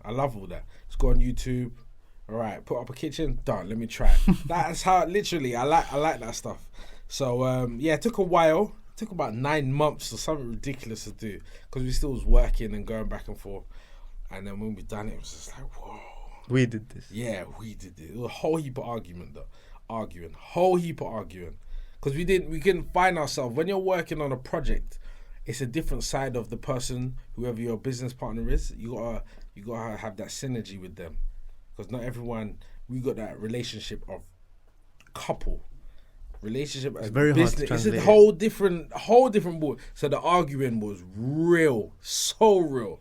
I love all that. Just go on YouTube. All right, put up a kitchen. Done. Let me try it. That's how literally I like that stuff. So yeah, it took a while. It took about 9 months or something ridiculous to do because we still was working and going back and forth. And then when we done it, it was just like, whoa. We did this. Yeah, we did it. It was a whole heap of arguing. Because we couldn't find ourselves. When you're working on a project, it's a different side of the person, whoever your business partner is. You gotta have that synergy with them, because not everyone. We got that relationship of couple, relationship. It's very business. hard to translate. It's a whole different board. So the arguing was real, so real,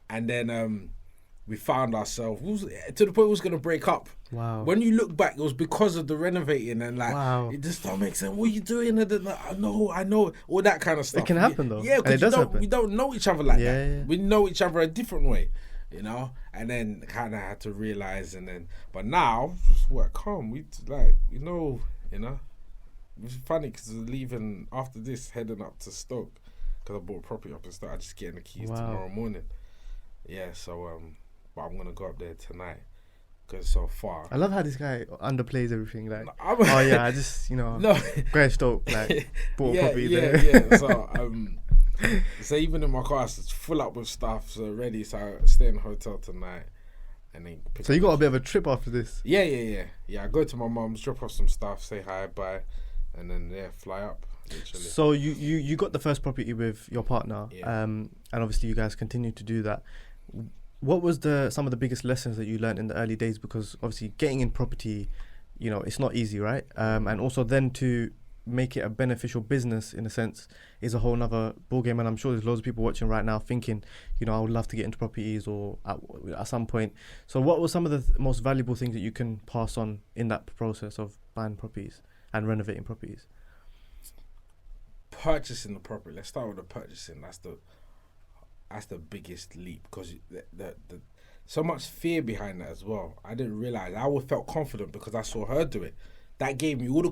and then we found ourselves to the point we was gonna break up. Wow. When you look back, it was because of the renovating and like, wow. It just don't make sense. What are you doing? I know, all that kind of stuff. It can happen though. Yeah, because we don't know each other like that. Yeah. We know each other a different way, you know. And then kind of had to realize, but now just work calm. We know. It's funny because we're leaving after this, heading up to Stoke. because I bought a property up and started just getting the keys Wow. tomorrow morning. Yeah, so but I'm gonna go up there tonight because so far. I love how this guy underplays everything. Like, I'm, oh yeah, I just no, Greg Stoke, like, bought a property there. yeah. So even in my car, it's full up with stuff. So ready. So I stay in a hotel tonight, and then. So you got a bit of a trip after this. Yeah. I go to my mum's, drop off some stuff, say hi, bye, and then fly up. Literally. So you got the first property with your partner, and obviously you guys continue to do that. What was some of the biggest lessons that you learned in the early days? Because obviously getting in property, it's not easy, right? And also then to make it a beneficial business in a sense is a whole nother ballgame. And I'm sure there's loads of people watching right now thinking, I would love to get into properties or at some point. So what were some of the most valuable things that you can pass on in that process of buying properties and renovating properties? Purchasing the property. Let's start with the purchasing. That's the biggest leap, because the so much fear behind that as well. I didn't realize. I always felt confident because I saw her do it. That gave me all the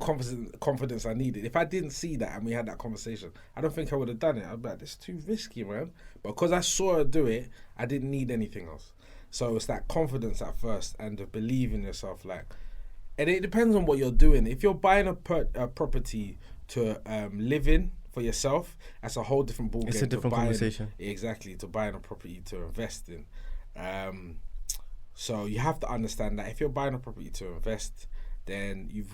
confidence I needed. If I didn't see that and we had that conversation, I don't think I would have done it. I'd be like, this is too risky, man. But because I saw her do it, I didn't need anything else. So it's that confidence at first and to believe in yourself. And it depends on what you're doing. If you're buying a property to live in for yourself, that's a whole different ballgame. It's a different conversation. Exactly, to buying a property to invest in. So you have to understand that if you're buying a property to invest, then you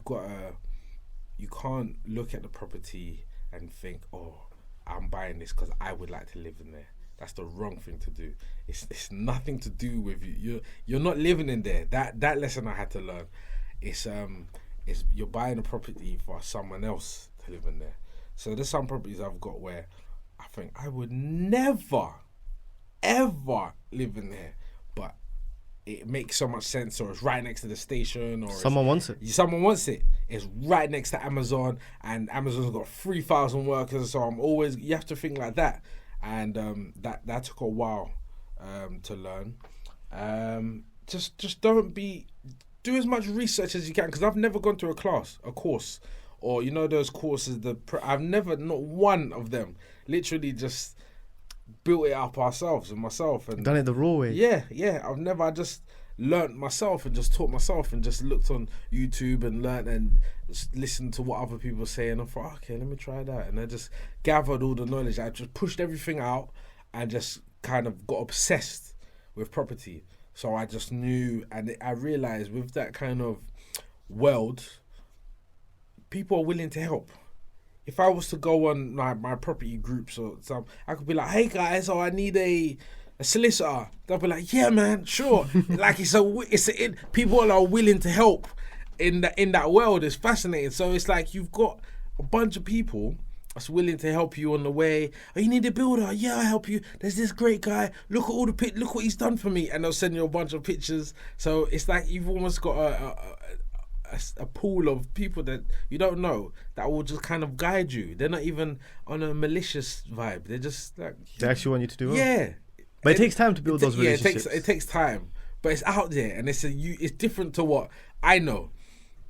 can't look at the property and think, oh, I'm buying this because I would like to live in there. That's the wrong thing to do. It's nothing to do with you. You're not living in there. That lesson I had to learn. It's you're buying a property for someone else to live in there. So there's some properties I've got where I think I would never, ever live in there, but it makes so much sense, or it's right next to the station, or someone wants it. Someone wants it. It's right next to Amazon, and Amazon's got 3,000 workers, so you have to think like that. And that took a while to learn. Just do as much research as you can, because I've never gone to a course, or those courses. I've never, not one of them, literally just built it up ourselves and myself and done it the raw way. Yeah. I just learnt myself and just taught myself and just looked on YouTube and learnt and listened to what other people say, and I thought, okay, let me try that, and I just gathered all the knowledge. I just pushed everything out and just kind of got obsessed with property. So I just knew, and I realized with that kind of world, people are willing to help. If I was to go on my property groups or some, I could be like, hey guys, I need a solicitor. They'll be like, yeah man, sure. Like people are willing to help in that world. It's fascinating. So it's like you've got a bunch of people that's willing to help you on the way. Oh, you need a builder? Yeah, I'll help you. There's this great guy. Look at look what he's done for me, and they'll send you a bunch of pictures. So it's like you've almost got a pool of people that you don't know that will just kind of guide you. They're not even on a malicious vibe. They're just like, they actually want you to do well. Yeah, but it takes time to build those relationships. It takes time, but it's out there, and it's different to what I know.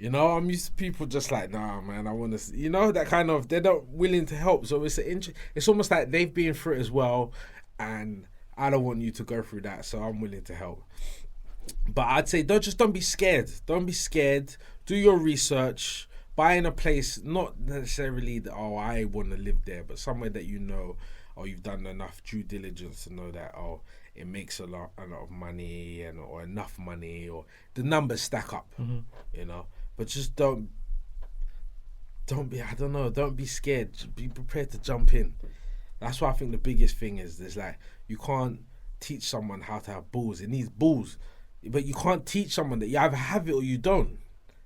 I'm used to people just like, nah, man, I want to, that kind of, they're not willing to help. So it's almost like they've been through it as well, and I don't want you to go through that, so I'm willing to help. But I'd say don't be scared. Don't be scared. Do your research. Buy in a place, not necessarily that, I want to live there, but somewhere that or you've done enough due diligence to know that, it makes a lot of money or enough money, or the numbers stack up, But just don't be scared. Just be prepared to jump in. That's why I think the biggest thing is, there's like, you can't teach someone how to have balls. It needs balls. But you can't teach someone that you either have it or you don't.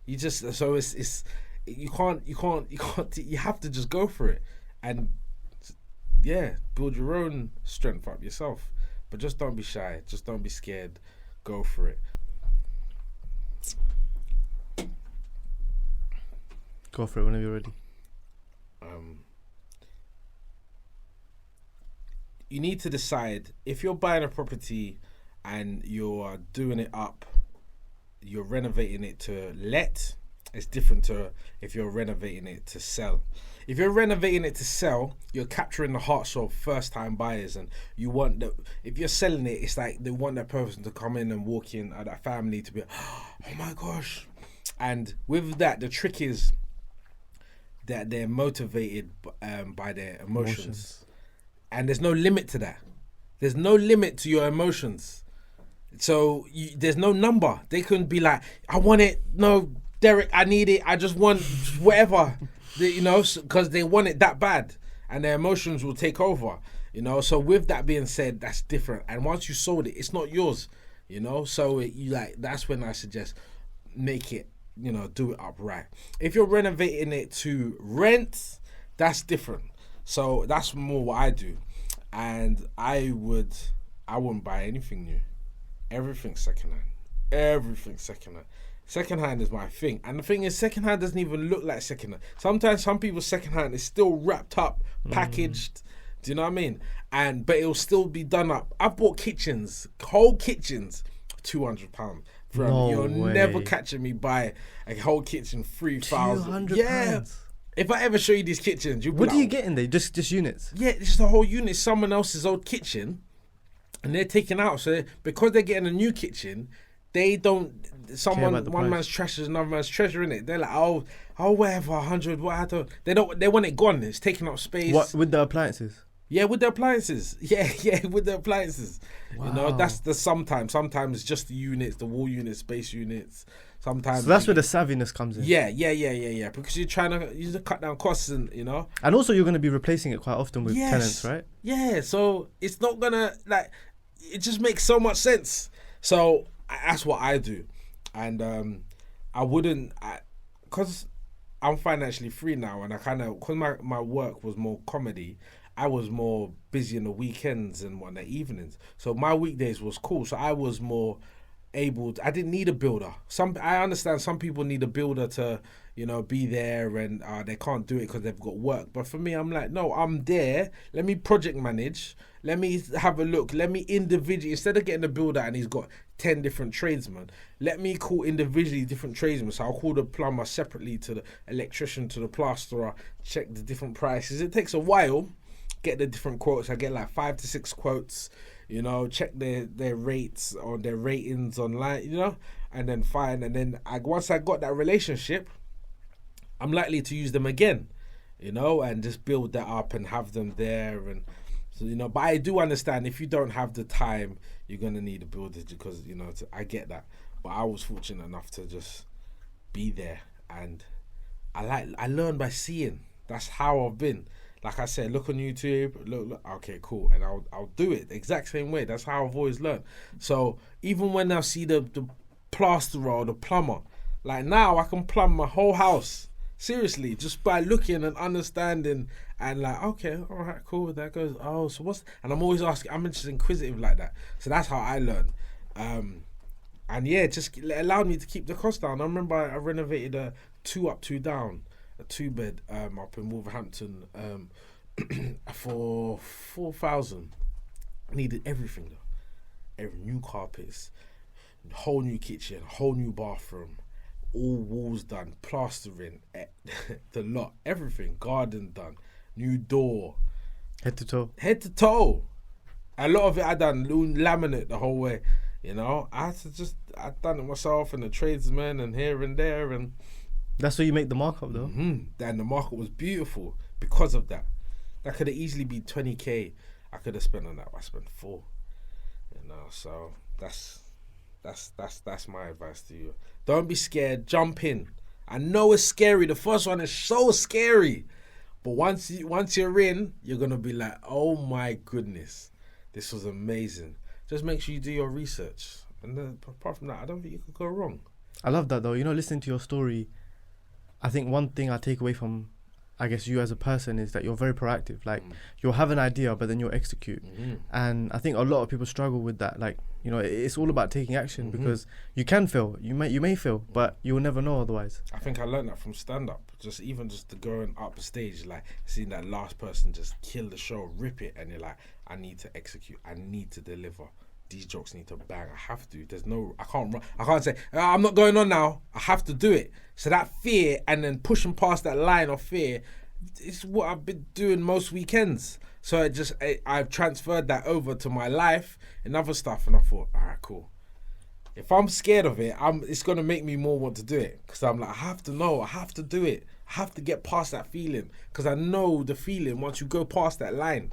You just, so it's you have to just go for it and build your own strength up yourself. But just don't be shy. Just don't be scared. Go for it. Go for it whenever you're ready. You need to decide if you're buying a property and you're doing it up, you're renovating it to let, It's different to if you're renovating it to sell. If you're renovating it to sell, you're capturing the hearts of first-time buyers, and you want the. If you're selling it, it's like they want that person to come in and walk in, that family to be, oh my gosh. And with that, the trick is that they're motivated by their emotions. And there's no limit to that. There's no limit to your emotions. So there's no number. They can be like, I want it. No, Derek, I need it. I just want whatever. Because they want it that bad. And their emotions will take over. So with that being said, that's different. And once you sold it, it's not yours. So that's when I suggest make it, do it upright. If you're renovating it to rent, that's different. So that's more what I do. And I wouldn't buy anything new. Everything's secondhand. Everything's secondhand. Secondhand is my thing. And the thing is, secondhand doesn't even look like secondhand. Sometimes some people's secondhand is still wrapped up, packaged. Do you know what I mean? But it'll still be done up. I've bought kitchens, whole kitchens, £200. You're never catching me buy a whole kitchen, 3,000. £200. Yeah. If I ever show you these kitchens, what do you get in there? Just units? Yeah, it's just a whole unit. Someone else's old kitchen, and they're taking out. So because they're getting a new kitchen, they don't. One man's trash is another man's treasure, in it. They're like, oh, whatever, 100. What I don't. They don't. They want it gone. It's taking up space. What with the appliances? Yeah, with the appliances. Yeah, with the appliances. Wow. That's the sometimes. Sometimes it's just the units, the wall units, space units. Sometimes. So that's where the savviness comes in. Yeah. Because you're trying to cut down costs, and And also, you're going to be replacing it quite often with tenants, right? Yeah. So it's not gonna it just makes so much sense. So that's what I do, and I wouldn't, because I'm financially free now, and I because my work was more comedy. I was more busy in the weekends and the evenings. So my weekdays was cool. So I was more able. I didn't need a builder. I understand some people need a builder to, be there, and they can't do it because they've got work. But for me, I'm like, no, I'm there. Let me project manage. Let me have a look. Let me individually, instead of getting a builder and he's got 10 different tradesmen, let me call individually different tradesmen. So I'll call the plumber separately to the electrician, to the plasterer, check the different prices. It takes a while. Get the different quotes. I get like 5 to 6 quotes, check their rates or their ratings online, and then fine. And then once I got that relationship, I'm likely to use them again, and just build that up and have them there. And so, but I do understand if you don't have the time, you're going to need a builder because, I get that. But I was fortunate enough to just be there, and I learned by seeing. That's how I've been. Like I said, look on YouTube, look, okay, cool. And I'll do it the exact same way. That's how I've always learned. So even when I see the plasterer or the plumber, like now I can plumb my whole house. Seriously, just by looking and understanding and like, okay, all right, cool. That goes, oh, so what's... And I'm always asking, I'm just inquisitive like that. So that's how I learned. And yeah, just allowed me to keep the cost down. I remember I renovated a 2 up, 2 down. A 2-bed up in Wolverhampton for 4,000. I needed everything though. New carpets, whole new kitchen, whole new bathroom, all walls done, plastering, the lot, everything, garden done, new door, head to toe. A lot of it I done laminate the whole way. I'd done it myself and the tradesmen and here and there, and that's where you make the markup though. And the market was beautiful because of that. That could have easily been 20k. I could have spent on that. I spent 4. So that's my advice to you. Don't be scared. Jump in. I know it's scary. The first one is so scary, but once you're in, you're gonna be like, oh my goodness, this was amazing. Just make sure you do your research, and then, apart from that, I don't think you could go wrong. I love that though. Listening to your story, I think one thing I take away from, I guess, you as a person is that you're very proactive. Like, you'll have an idea, but then you'll execute. And I think a lot of people struggle with that. Like, it's all about taking action because you can fail. You may fail, but you'll never know otherwise. I think I learned that from stand-up. Just to going up stage, like, seeing that last person just kill the show, rip it, and you're like, I need to execute. I need to deliver. these jokes need to bang. I have to. There's no, I can't run. I can't say, I'm not going on now. I have to do it. So that fear and then pushing past that line of fear is what I've been doing most weekends. So I've transferred that over to my life and other stuff. And I thought, all right, cool. If I'm scared of it, it's going to make me more want to do it. Because I'm like, I have to know. I have to do it. I have to get past that feeling. Because I know the feeling once you go past that line.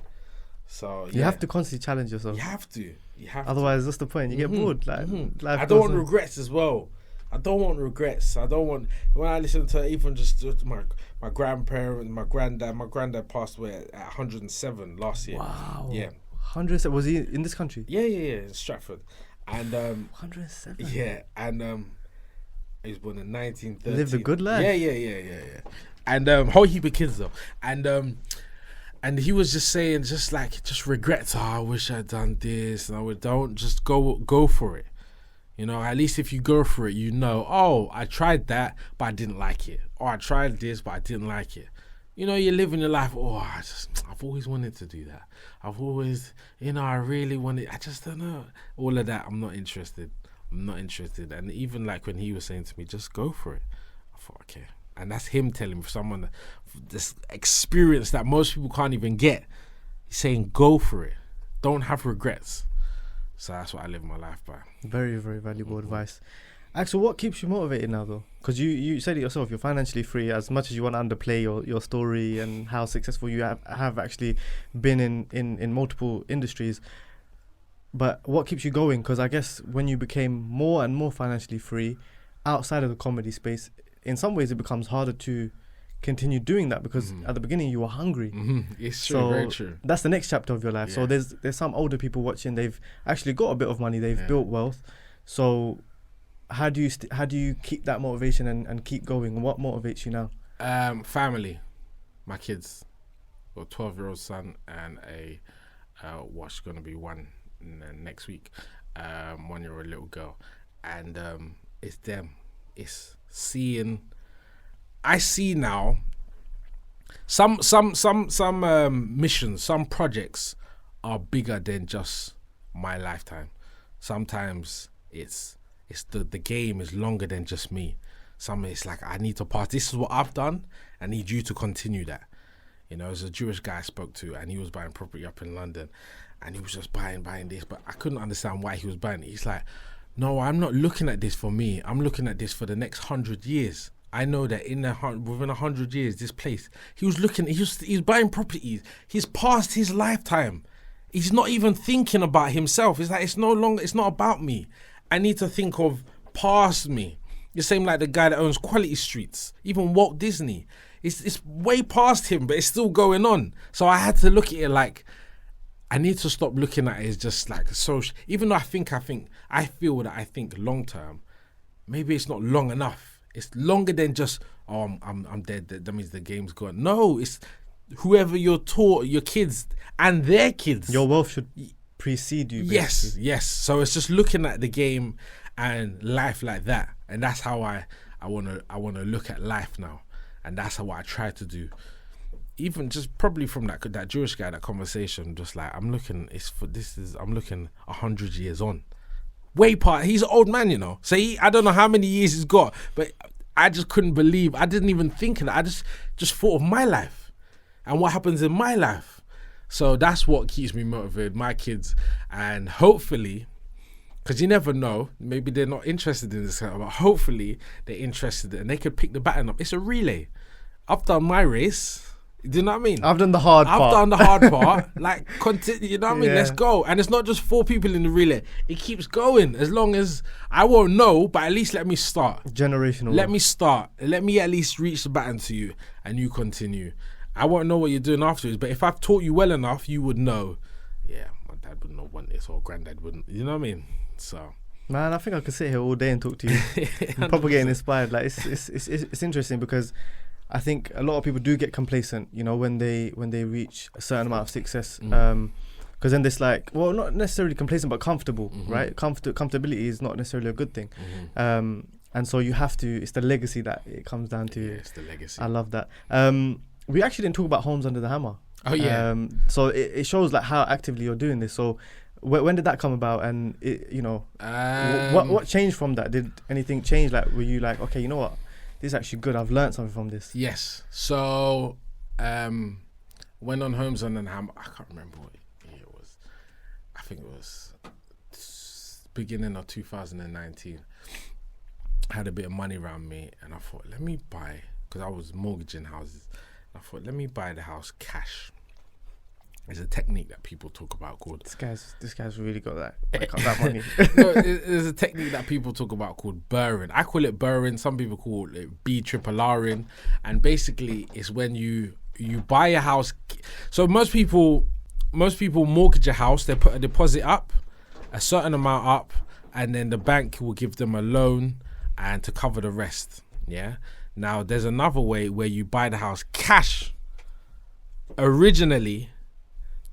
So you have to constantly challenge yourself. You have to. Otherwise, what's the point? You get bored. Like, life I don't want goes on. regrets as well. I don't want regrets. I don't want, when I listen to even just my grandparents, my granddad passed away at 107 last year. Wow. Yeah. 107. Was he in this country? Yeah, in Stratford. And 107. yeah, and he was born in 1930. Lived a good life. Yeah. And whole heap of kids though. And he was just saying, just regrets. I wish I'd done this. And don't just go for it. You know, at least if you go for it, you know, oh, I tried that, but I didn't like it. Or I tried this, but I didn't like it. You know, you're living your life, I've always wanted to do that. I've always, I really wanted, I just don't know. All of that, I'm not interested. And even like when he was saying to me, just go for it. I thought, okay. And that's him telling me, someone, this experience that most people can't even get. He's saying, go for it. Don't have regrets. So that's what I live my life by. Very, very valuable advice. Axel, what keeps you motivated now though? Because you said it yourself, you're financially free. As much as you want to underplay your story and how successful you have actually been in multiple industries. But what keeps you going? Because I guess when you became more and more financially free outside of the comedy space, in some ways it becomes harder to continue doing that because at the beginning you were hungry. It's true, very true. That's the next chapter of your life. Yeah. So there's some older people watching. They've actually got a bit of money. They've built wealth. So how do you keep that motivation and keep going? What motivates you now? Family, my kids. Got a 12-year-old son and what's going to be one next week. 1-year-old little girl, and it's them. It's seeing. I see now some missions, some projects are bigger than just my lifetime. Sometimes it's the game is longer than just me. Some it's like I need to pass. This is what I've done. I need you to continue that. You know, there's a Jewish guy I spoke to, and he was buying property up in London, and he was just buying this, but I couldn't understand why he was buying it. He's like, no, I'm not looking at this for me. I'm looking at this for the next 100 years. I know that within 100 years, this place, he's buying properties. He's past his lifetime. He's not even thinking about himself. It's like, it's not about me. I need to think of past me. The same like the guy that owns Quality Streets, even Walt Disney. It's way past him, but it's still going on. So I had to look at it like, I need to stop looking at it as just like social. Even though I feel that I think long term, maybe it's not long enough. It's longer than just, I'm dead. That means the game's gone. No, it's whoever you're taught, your kids and their kids. Your wealth should precede you. Basically. Yes. So it's just looking at the game and life like that, and that's how I wanna look at life now, and that's what I try to do. Even just probably from that Jewish guy, that conversation, just like I'm looking 100 years on. Way part. He's an old man, you know. So I don't know how many years he's got, but I just couldn't believe. I didn't even think of that. I just thought of my life and what happens in my life. So that's what keeps me motivated. My kids, and hopefully, because you never know, maybe they're not interested in this, but hopefully they're interested and they could pick the baton up. It's a relay. I've done my race. Do you know what I mean? I've done the hard part. I've done the hard part. Like, continue, you know what I mean? Yeah. Let's go. And it's not just 4 people in the relay. It keeps going. As long as I won't know, but at least let me start. Generational. Let me start. Let me at least reach the baton to you and you continue. I won't know what you're doing afterwards, but if I've taught you well enough, you would know, yeah, my dad would not want this or granddad wouldn't. You know what I mean? So... Man, I think I could sit here all day and talk to you. I'm probably getting inspired. Like it's interesting because I think a lot of people do get complacent, you know, when they reach a certain amount of success. Because then it's like, well, not necessarily complacent, but comfortable, right? Comfortability is not necessarily a good thing. And so you have to, it's the legacy that it comes down to. Yeah, it's the legacy. I love that. We actually didn't talk about Homes Under the Hammer. Oh, yeah. So it shows like how actively you're doing this. So When did that come about? And what changed from that? Did anything change? Like, were you like, okay, you know what, this is actually good. I've learned something from this. Yes. So, went on Homes on and Ham. I can't remember what year it was. I think it was beginning of 2019. I had a bit of money around me, and I thought, let me buy, because I was mortgaging houses. I thought, let me buy the house cash. There's a technique that people talk about called... This guy's really got that money. No, there's a technique that people talk about called burring. I call it burring. Some people call it B-triple-Ring. And basically, it's when you buy a house. So most people mortgage a house. They put a deposit up, a certain amount up, and then the bank will give them a loan and to cover the rest. Yeah. Now, there's another way where you buy the house cash originally,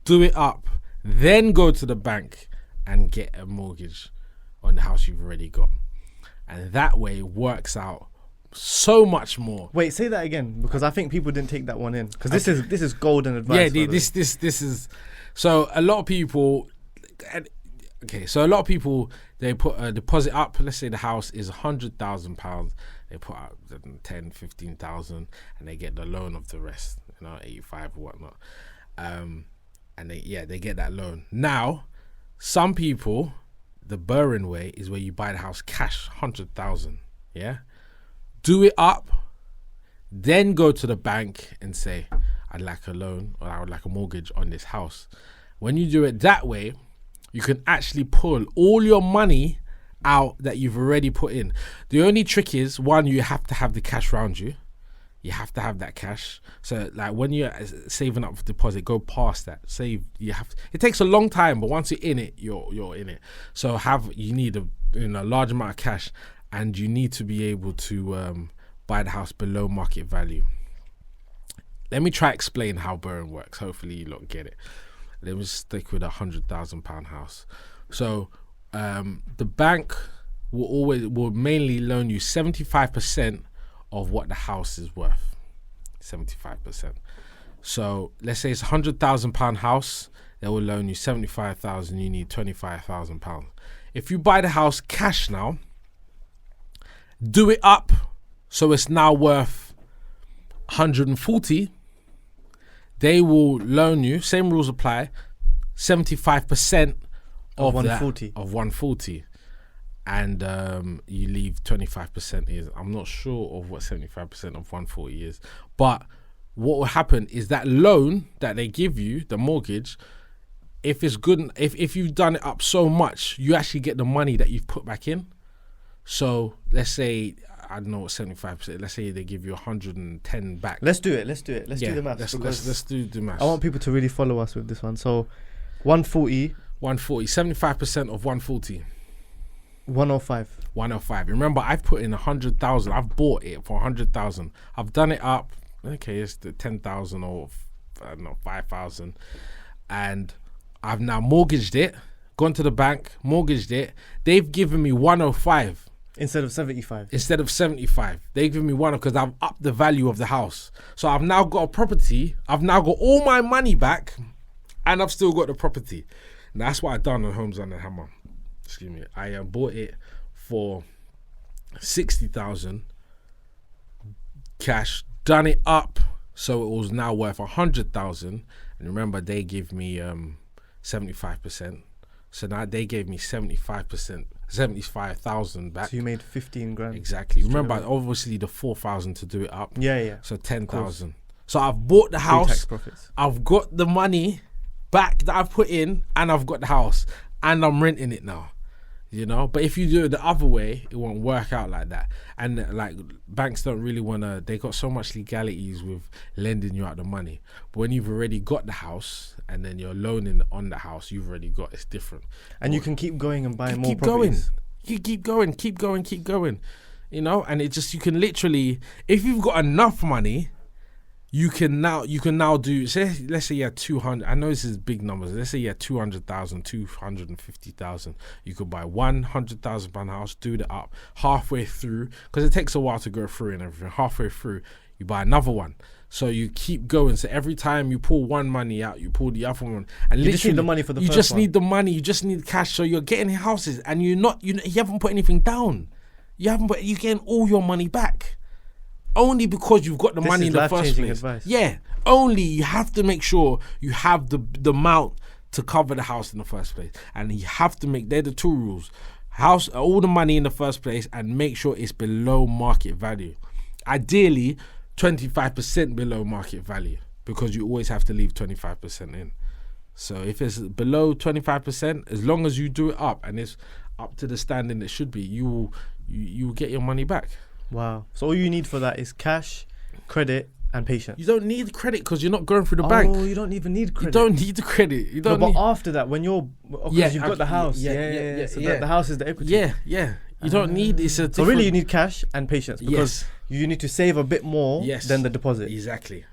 do it up, then go to the bank and get a mortgage on the house you've already got. And that way works out so much more. Wait, say that again, because I think people didn't take that one in, because this is golden advice. Yeah, this is. So a lot of people, they put a deposit up. Let's say the house is £100,000. They put out 10, 15,000, and they get the loan of the rest, 85 or whatnot. And they get that loan. Now, some people, the burring way is where you buy the house cash, 100,000. Yeah, do it up, then go to the bank and say, I'd like a loan or I would like a mortgage on this house. When you do it that way, you can actually pull all your money out that you've already put in. The only trick is, one, you have to have the cash around you. You have to have that cash. So like when you're saving up for deposit, go past that. Save. It takes a long time, but once you're in it, you're in it. So you need a large amount of cash, and you need to be able to buy the house below market value. Let me try explain how burring works. Hopefully you lot get it. Let me stick with £100,000 house. So the bank will mainly loan you 75% of what the house is worth. 75%. So let's say it's £100,000 house, they will loan you 75,000. You need £25,000. If you buy the house cash now, do it up so it's now worth 140. They will loan you, same rules apply, 75% of 140. Of 140. And you leave 25% is, I'm not sure of what 75% of 140 is, but what will happen is that loan that they give you, the mortgage, if it's good, if you've done it up so much, you actually get the money that you've put back in. So let's say, I don't know what 75%, let's say they give you 110 back. Let's do it. Let's do the maths. Let's do the maths. I want people to really follow us with this one. So 140. 75% of 140. 105. Remember, I've put in 100,000. I've bought it for 100,000. I've done it up. Okay, it's the 10,000 or 5,000, and I've now mortgaged it. Gone to the bank, mortgaged it. They've given me 105 instead of 75. They've given me because I've upped the value of the house. So I've now got a property. I've now got all my money back, and I've still got the property. And that's what I've done on Homes on the Hammer. Excuse me. I bought it for 60,000 cash, done it up so it was now worth 100,000. And remember, they give me 75%. So now they gave me 75%, 75,000 back. So you made 15 grand. Exactly. Remember, obviously the 4,000 to do it up. Yeah. So 10,000. So I've bought the house. Pre-tax profits. I've got the money back that I've put in, and I've got the house, and I'm renting it now. But if you do it the other way, it won't work out like that. And like banks don't really want to, they got so much legalities with lending you out the money. But when you've already got the house and then you're loaning on the house, you've already got, it's different. And you can keep going and buying more properties. You keep going. And it just, you can literally, if you've got enough money, you can now do, let's say you had 200. I know this is big numbers. Let's say you had 200,000, 250,000. You could buy £100,000 house, do it up halfway through, because it takes a while to go through and everything. Halfway through, you buy another one. So you keep going. So every time you pull one money out, you pull the other one. And You just need the money for the you first just one. need the money. You just need cash. So you're getting houses, and you haven't put anything down. You're getting all your money back. Only because you've got the This money is in the first life-changing place. advice. Yeah. Only you have to make sure you have the amount to cover the house in the first place. And you have to they're the two rules. House, all the money in the first place, and make sure it's below market value. Ideally, 25% below market value, because you always have to leave 25% in. So if it's below 25%, as long as you do it up and it's up to the standing it should be, you will get your money back. Wow. So all you need for that is cash, credit, and patience. You don't need credit because you're not going through the bank. Oh, you don't even need credit. You don't need the credit. You don't but need. after that, when you've got the house. Yeah. So the house is the equity. Yeah. You don't need. It's a. So really, you need cash and patience, because you need to save a bit more than the deposit. Exactly.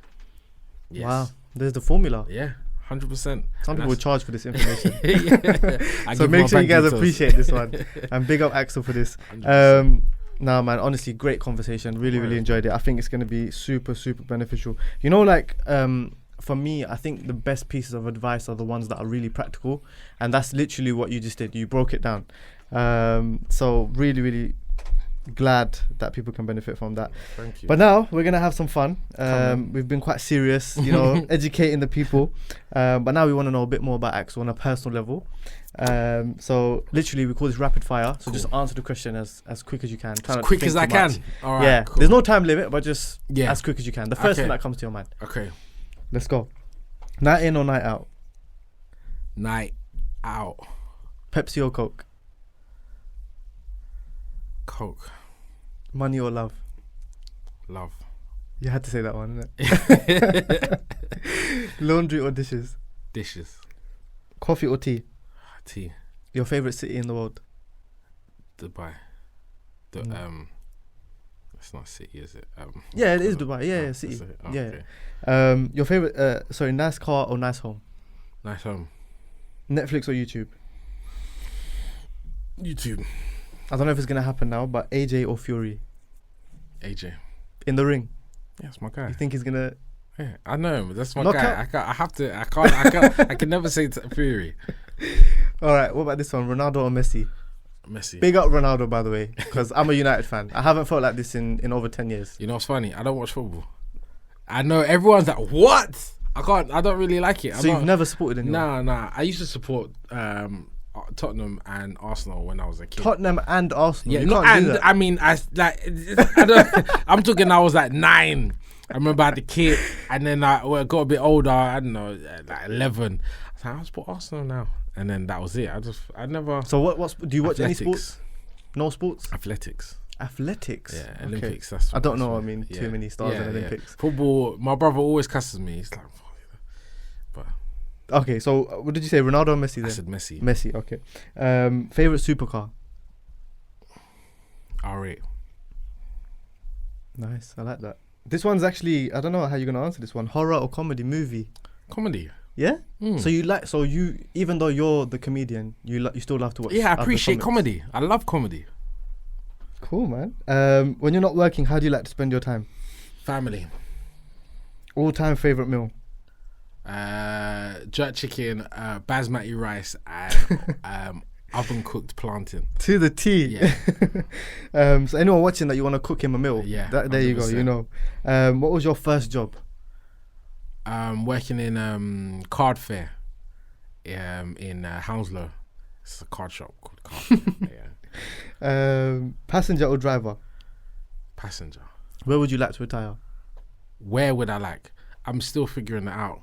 Yes. Wow. There's the formula. Yeah. 100%. Some people charge for this information. I So give make my sure you bank guys details. appreciate this one. And big up Axel for this. 100%. Nah, man, honestly, great conversation. Really Right. enjoyed it. I think it's going to be super, super beneficial. You know, like, for me, I think the best pieces of advice are the ones that are really practical. And that's literally what you just did. You broke it down. So really glad that people can benefit from that. Thank you. But now we're gonna have some fun. We've been quite serious, educating the people. But now we want to know a bit more about Axel on a personal level. So literally we call this rapid fire. So just answer the question as quick as you can. Try as not to quick think as I too can. much. All right. Yeah. Cool. There's no time limit, but just Yeah. as quick as you can. The first Okay. thing that comes to your mind. Okay. Let's go. Night in or night out? Night out. Pepsi or Coke? Coke. Money or love? Love. You had to say that one, innit? Laundry or dishes? Dishes. Coffee or tea? Tea. Your favorite city in the world? Dubai. It's not city, is it? Yeah, it is Dubai. Yeah, city. is it? Oh, Yeah. okay. Your favorite? Nice car or nice home? Nice home. Netflix or YouTube? YouTube. I don't know if it's gonna happen now, but AJ or Fury AJ. in the ring? Yeah, that's my guy. You think he's gonna? Yeah, I know him. That's my Knockout? guy. I can't. I can never say Fury. All right. What about this one? Ronaldo or Messi? Messi. Big up Ronaldo, by the way, because I'm a United fan. I haven't felt like this in over 10 years. You know what's funny? I don't watch football. I know everyone's like, what? I don't really like it. So you've never supported anyone? Nah. I used to support Tottenham and Arsenal when I was a kid. Tottenham and Arsenal. Yeah, You no, can't do and that. I mean, I don't. I'm talking. I was like 9. I remember I had the kit, and then I got a bit older. I don't know, like 11. I was like, I'll support Arsenal now, and then that was it. I never. So what do you watch any Athletics. sports? No sports? Athletics. Athletics. Yeah, Okay. Olympics. That's I don't that's know. what- I mean, yeah. too many stars Yeah, in yeah. Olympics. Football. My brother always cusses me. He's like, but Okay, so what did you say? Ronaldo or Messi I then? said Messi. Messi. Okay. Favorite supercar? R8. Nice. I like that. This one's actually, I don't know how you're gonna answer this one. Horror or comedy movie? Comedy. Yeah. Mm. So you even though you're the comedian, you still love to watch. Yeah, I other appreciate comics. comedy. I love comedy. Cool, man. When you're not working, how do you like to spend your time? Family. All-time favorite meal? Jerk chicken, basmati rice, and oven cooked plantain. To the T. Yeah. So anyone watching that you want to cook him a meal? Yeah, There you go. 100%. You know. What was your first job? Working in card fair. In Hounslow. It's a card shop called Card Fair. Yeah. Passenger or driver? Passenger. Where would you like to retire? Where would I like? I'm still figuring it out.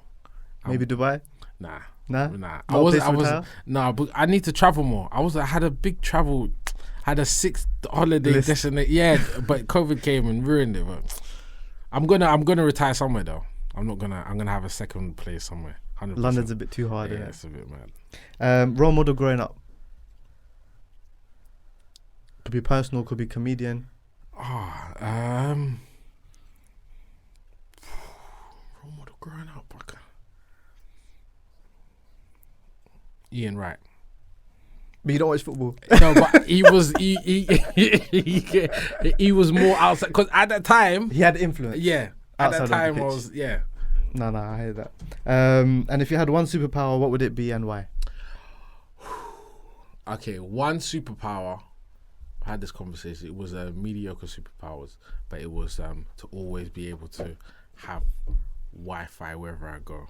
Maybe Dubai? Nah. Nah. Nah. Not a place to retire? Nah, but I need to travel more. I had a big travel, had a 6th holiday List. destination. Yeah, but COVID came and ruined it. But I'm gonna retire somewhere though. I'm gonna have a second place somewhere. 100%. London's a bit too hard, Yeah, isn't it's a bit mad. it? Role model growing up? Could be personal, could be comedian. Ian Wright. But you don't watch football. No, but he was he was more outside because at that time He had influence. yeah at Outside that of the time I pitch. was yeah. No, I hear that. And if you had one superpower, what would it be and why? Okay, one superpower. I had this conversation. It was a mediocre superpowers, but it was to always be able to have Wi-Fi wherever I go.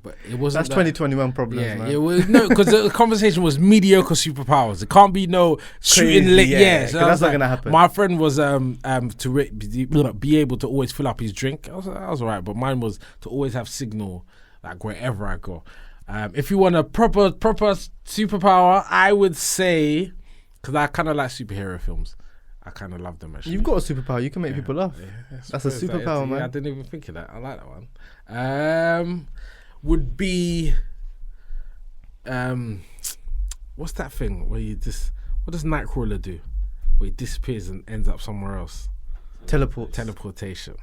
But it wasn't. That's 2021 problems, Yeah, man. it was no, because the conversation was mediocre superpowers. It can't be no shooting Crazy, lit. yeah, Yeah, 'cause I that's was not gonna happen. My friend was be able to always fill up his drink. I was alright, but mine was to always have signal like wherever I go. If you want a proper superpower, I would say, because I kind of like superhero films. I kind of love them actually. You've got a superpower. You can make people laugh. Yeah, That's a superpower, man. I didn't even think of that. I like that one. Would be what's that thing where you just, what does Nightcrawler do? Where he disappears and ends up somewhere else. Teleportation.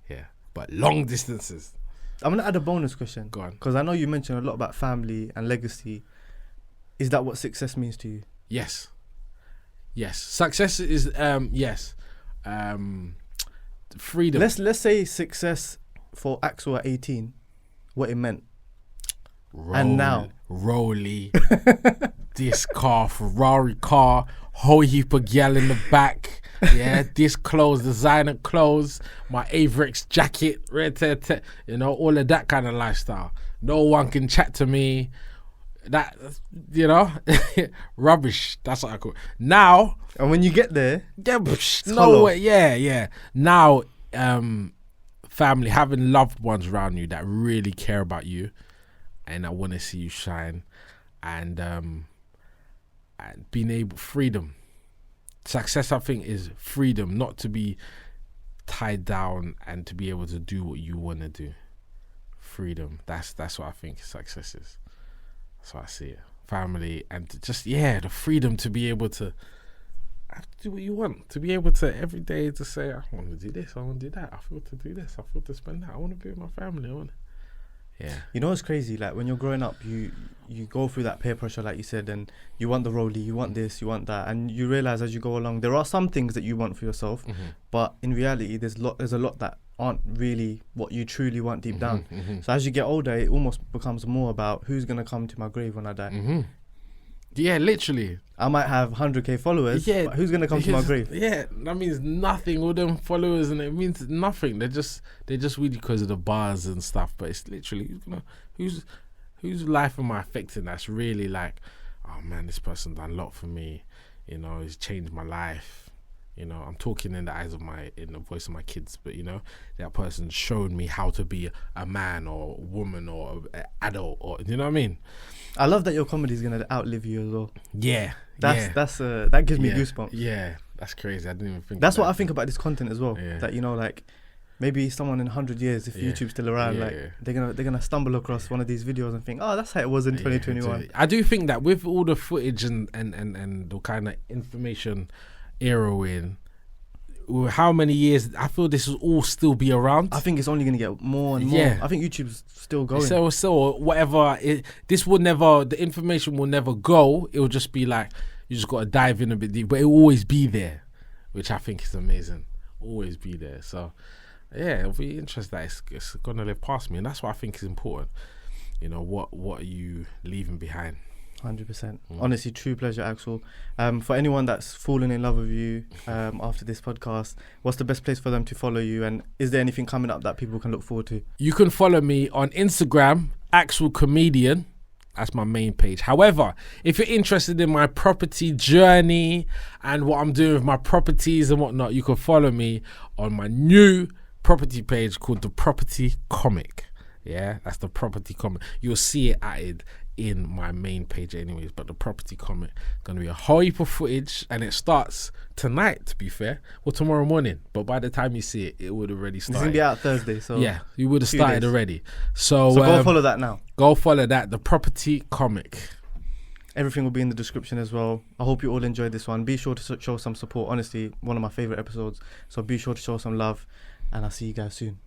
Yeah. But long distances. I'm gonna add a bonus question. Go on. Because I know you mentioned a lot about family and legacy. Is that what success means to you? Yes. Success is yes. Freedom. Let's say success for Axel at 18, what it meant. And now? Rolly, this car, Ferrari car, whole heap of gal in the back. Yeah, this clothes, designer clothes, my Avirex jacket, all of that kind of lifestyle. No one can chat to me. That, rubbish. That's what I call it. Now, And when you get there, no way. Yeah. Now, family, having loved ones around you that really care about you, and I want to see you shine, and being able, freedom. Success, I think, is freedom, not to be tied down and to be able to do what you want to do. Freedom. That's what I think success is. That's how I see it. Family and just the freedom to be able to do what you want. To be able to every day to say, I want to do this, I want to do that, I feel to do this, I feel to spend that, I want to be with my family. You know what's crazy? Like when you're growing up, you go through that peer pressure, like you said, and you want the rollie, you want this, you want that, and you realize as you go along, there are some things that you want for yourself, but in reality, there's a lot that aren't really what you truly want deep down. So as you get older, it almost becomes more about who's gonna come to my grave when I die. Yeah, literally. I might have 100k followers, but who's gonna come to my grave? Yeah, that means nothing. All them followers, and it means nothing. They're just really because of the bars and stuff. But it's literally, whose life am I affecting? That's really like, oh man, this person done a lot for me. He's changed my life. I'm talking in the voice of my kids, but that person showed me how to be a man or a woman or an adult, or you know what I mean. I love that your comedy is gonna outlive you as well. Yeah, that gives me goosebumps. Yeah, that's crazy. I didn't even think. That's what I think about this content as well. Yeah. That like maybe someone in 100 years, if YouTube's still around, they're gonna stumble across one of these videos and think, oh, that's how it was in 2021. I do think that with all the footage and the kind of information era we're in, how many years, I feel this will all still be around. I think it's only going to get more and more. I think YouTube's still going. So whatever, the information will never go. It will just be like, you just got to dive in a bit deep, but it will always be there, which I think is amazing. Always be there. So yeah, it'll be interesting that it's going to live past me. And that's what I think is important. What are you leaving behind? 100%. Honestly, true pleasure, Axel. For anyone that's fallen in love with you after this podcast, what's the best place for them to follow you? And is there anything coming up that people can look forward to? You can follow me on Instagram, Axel Comedian. That's my main page. However, if you're interested in my property journey and what I'm doing with my properties and whatnot, you can follow me on my new property page called The Property Comic. Yeah, that's The Property Comic. You'll see it added in my main page anyways, but The Property Comic, gonna be a whole heap of footage, and it starts tonight, to be fair, or tomorrow morning, but by the time you see it, it would already start. It's gonna be out Thursday, so yeah, you would have started already. So go follow that now. Go follow that, The Property Comic. Everything will be in the description as well. I hope you all enjoyed this one. Be sure to show some support. Honestly, one of my favorite episodes, so be sure to show some love, and I'll see you guys soon.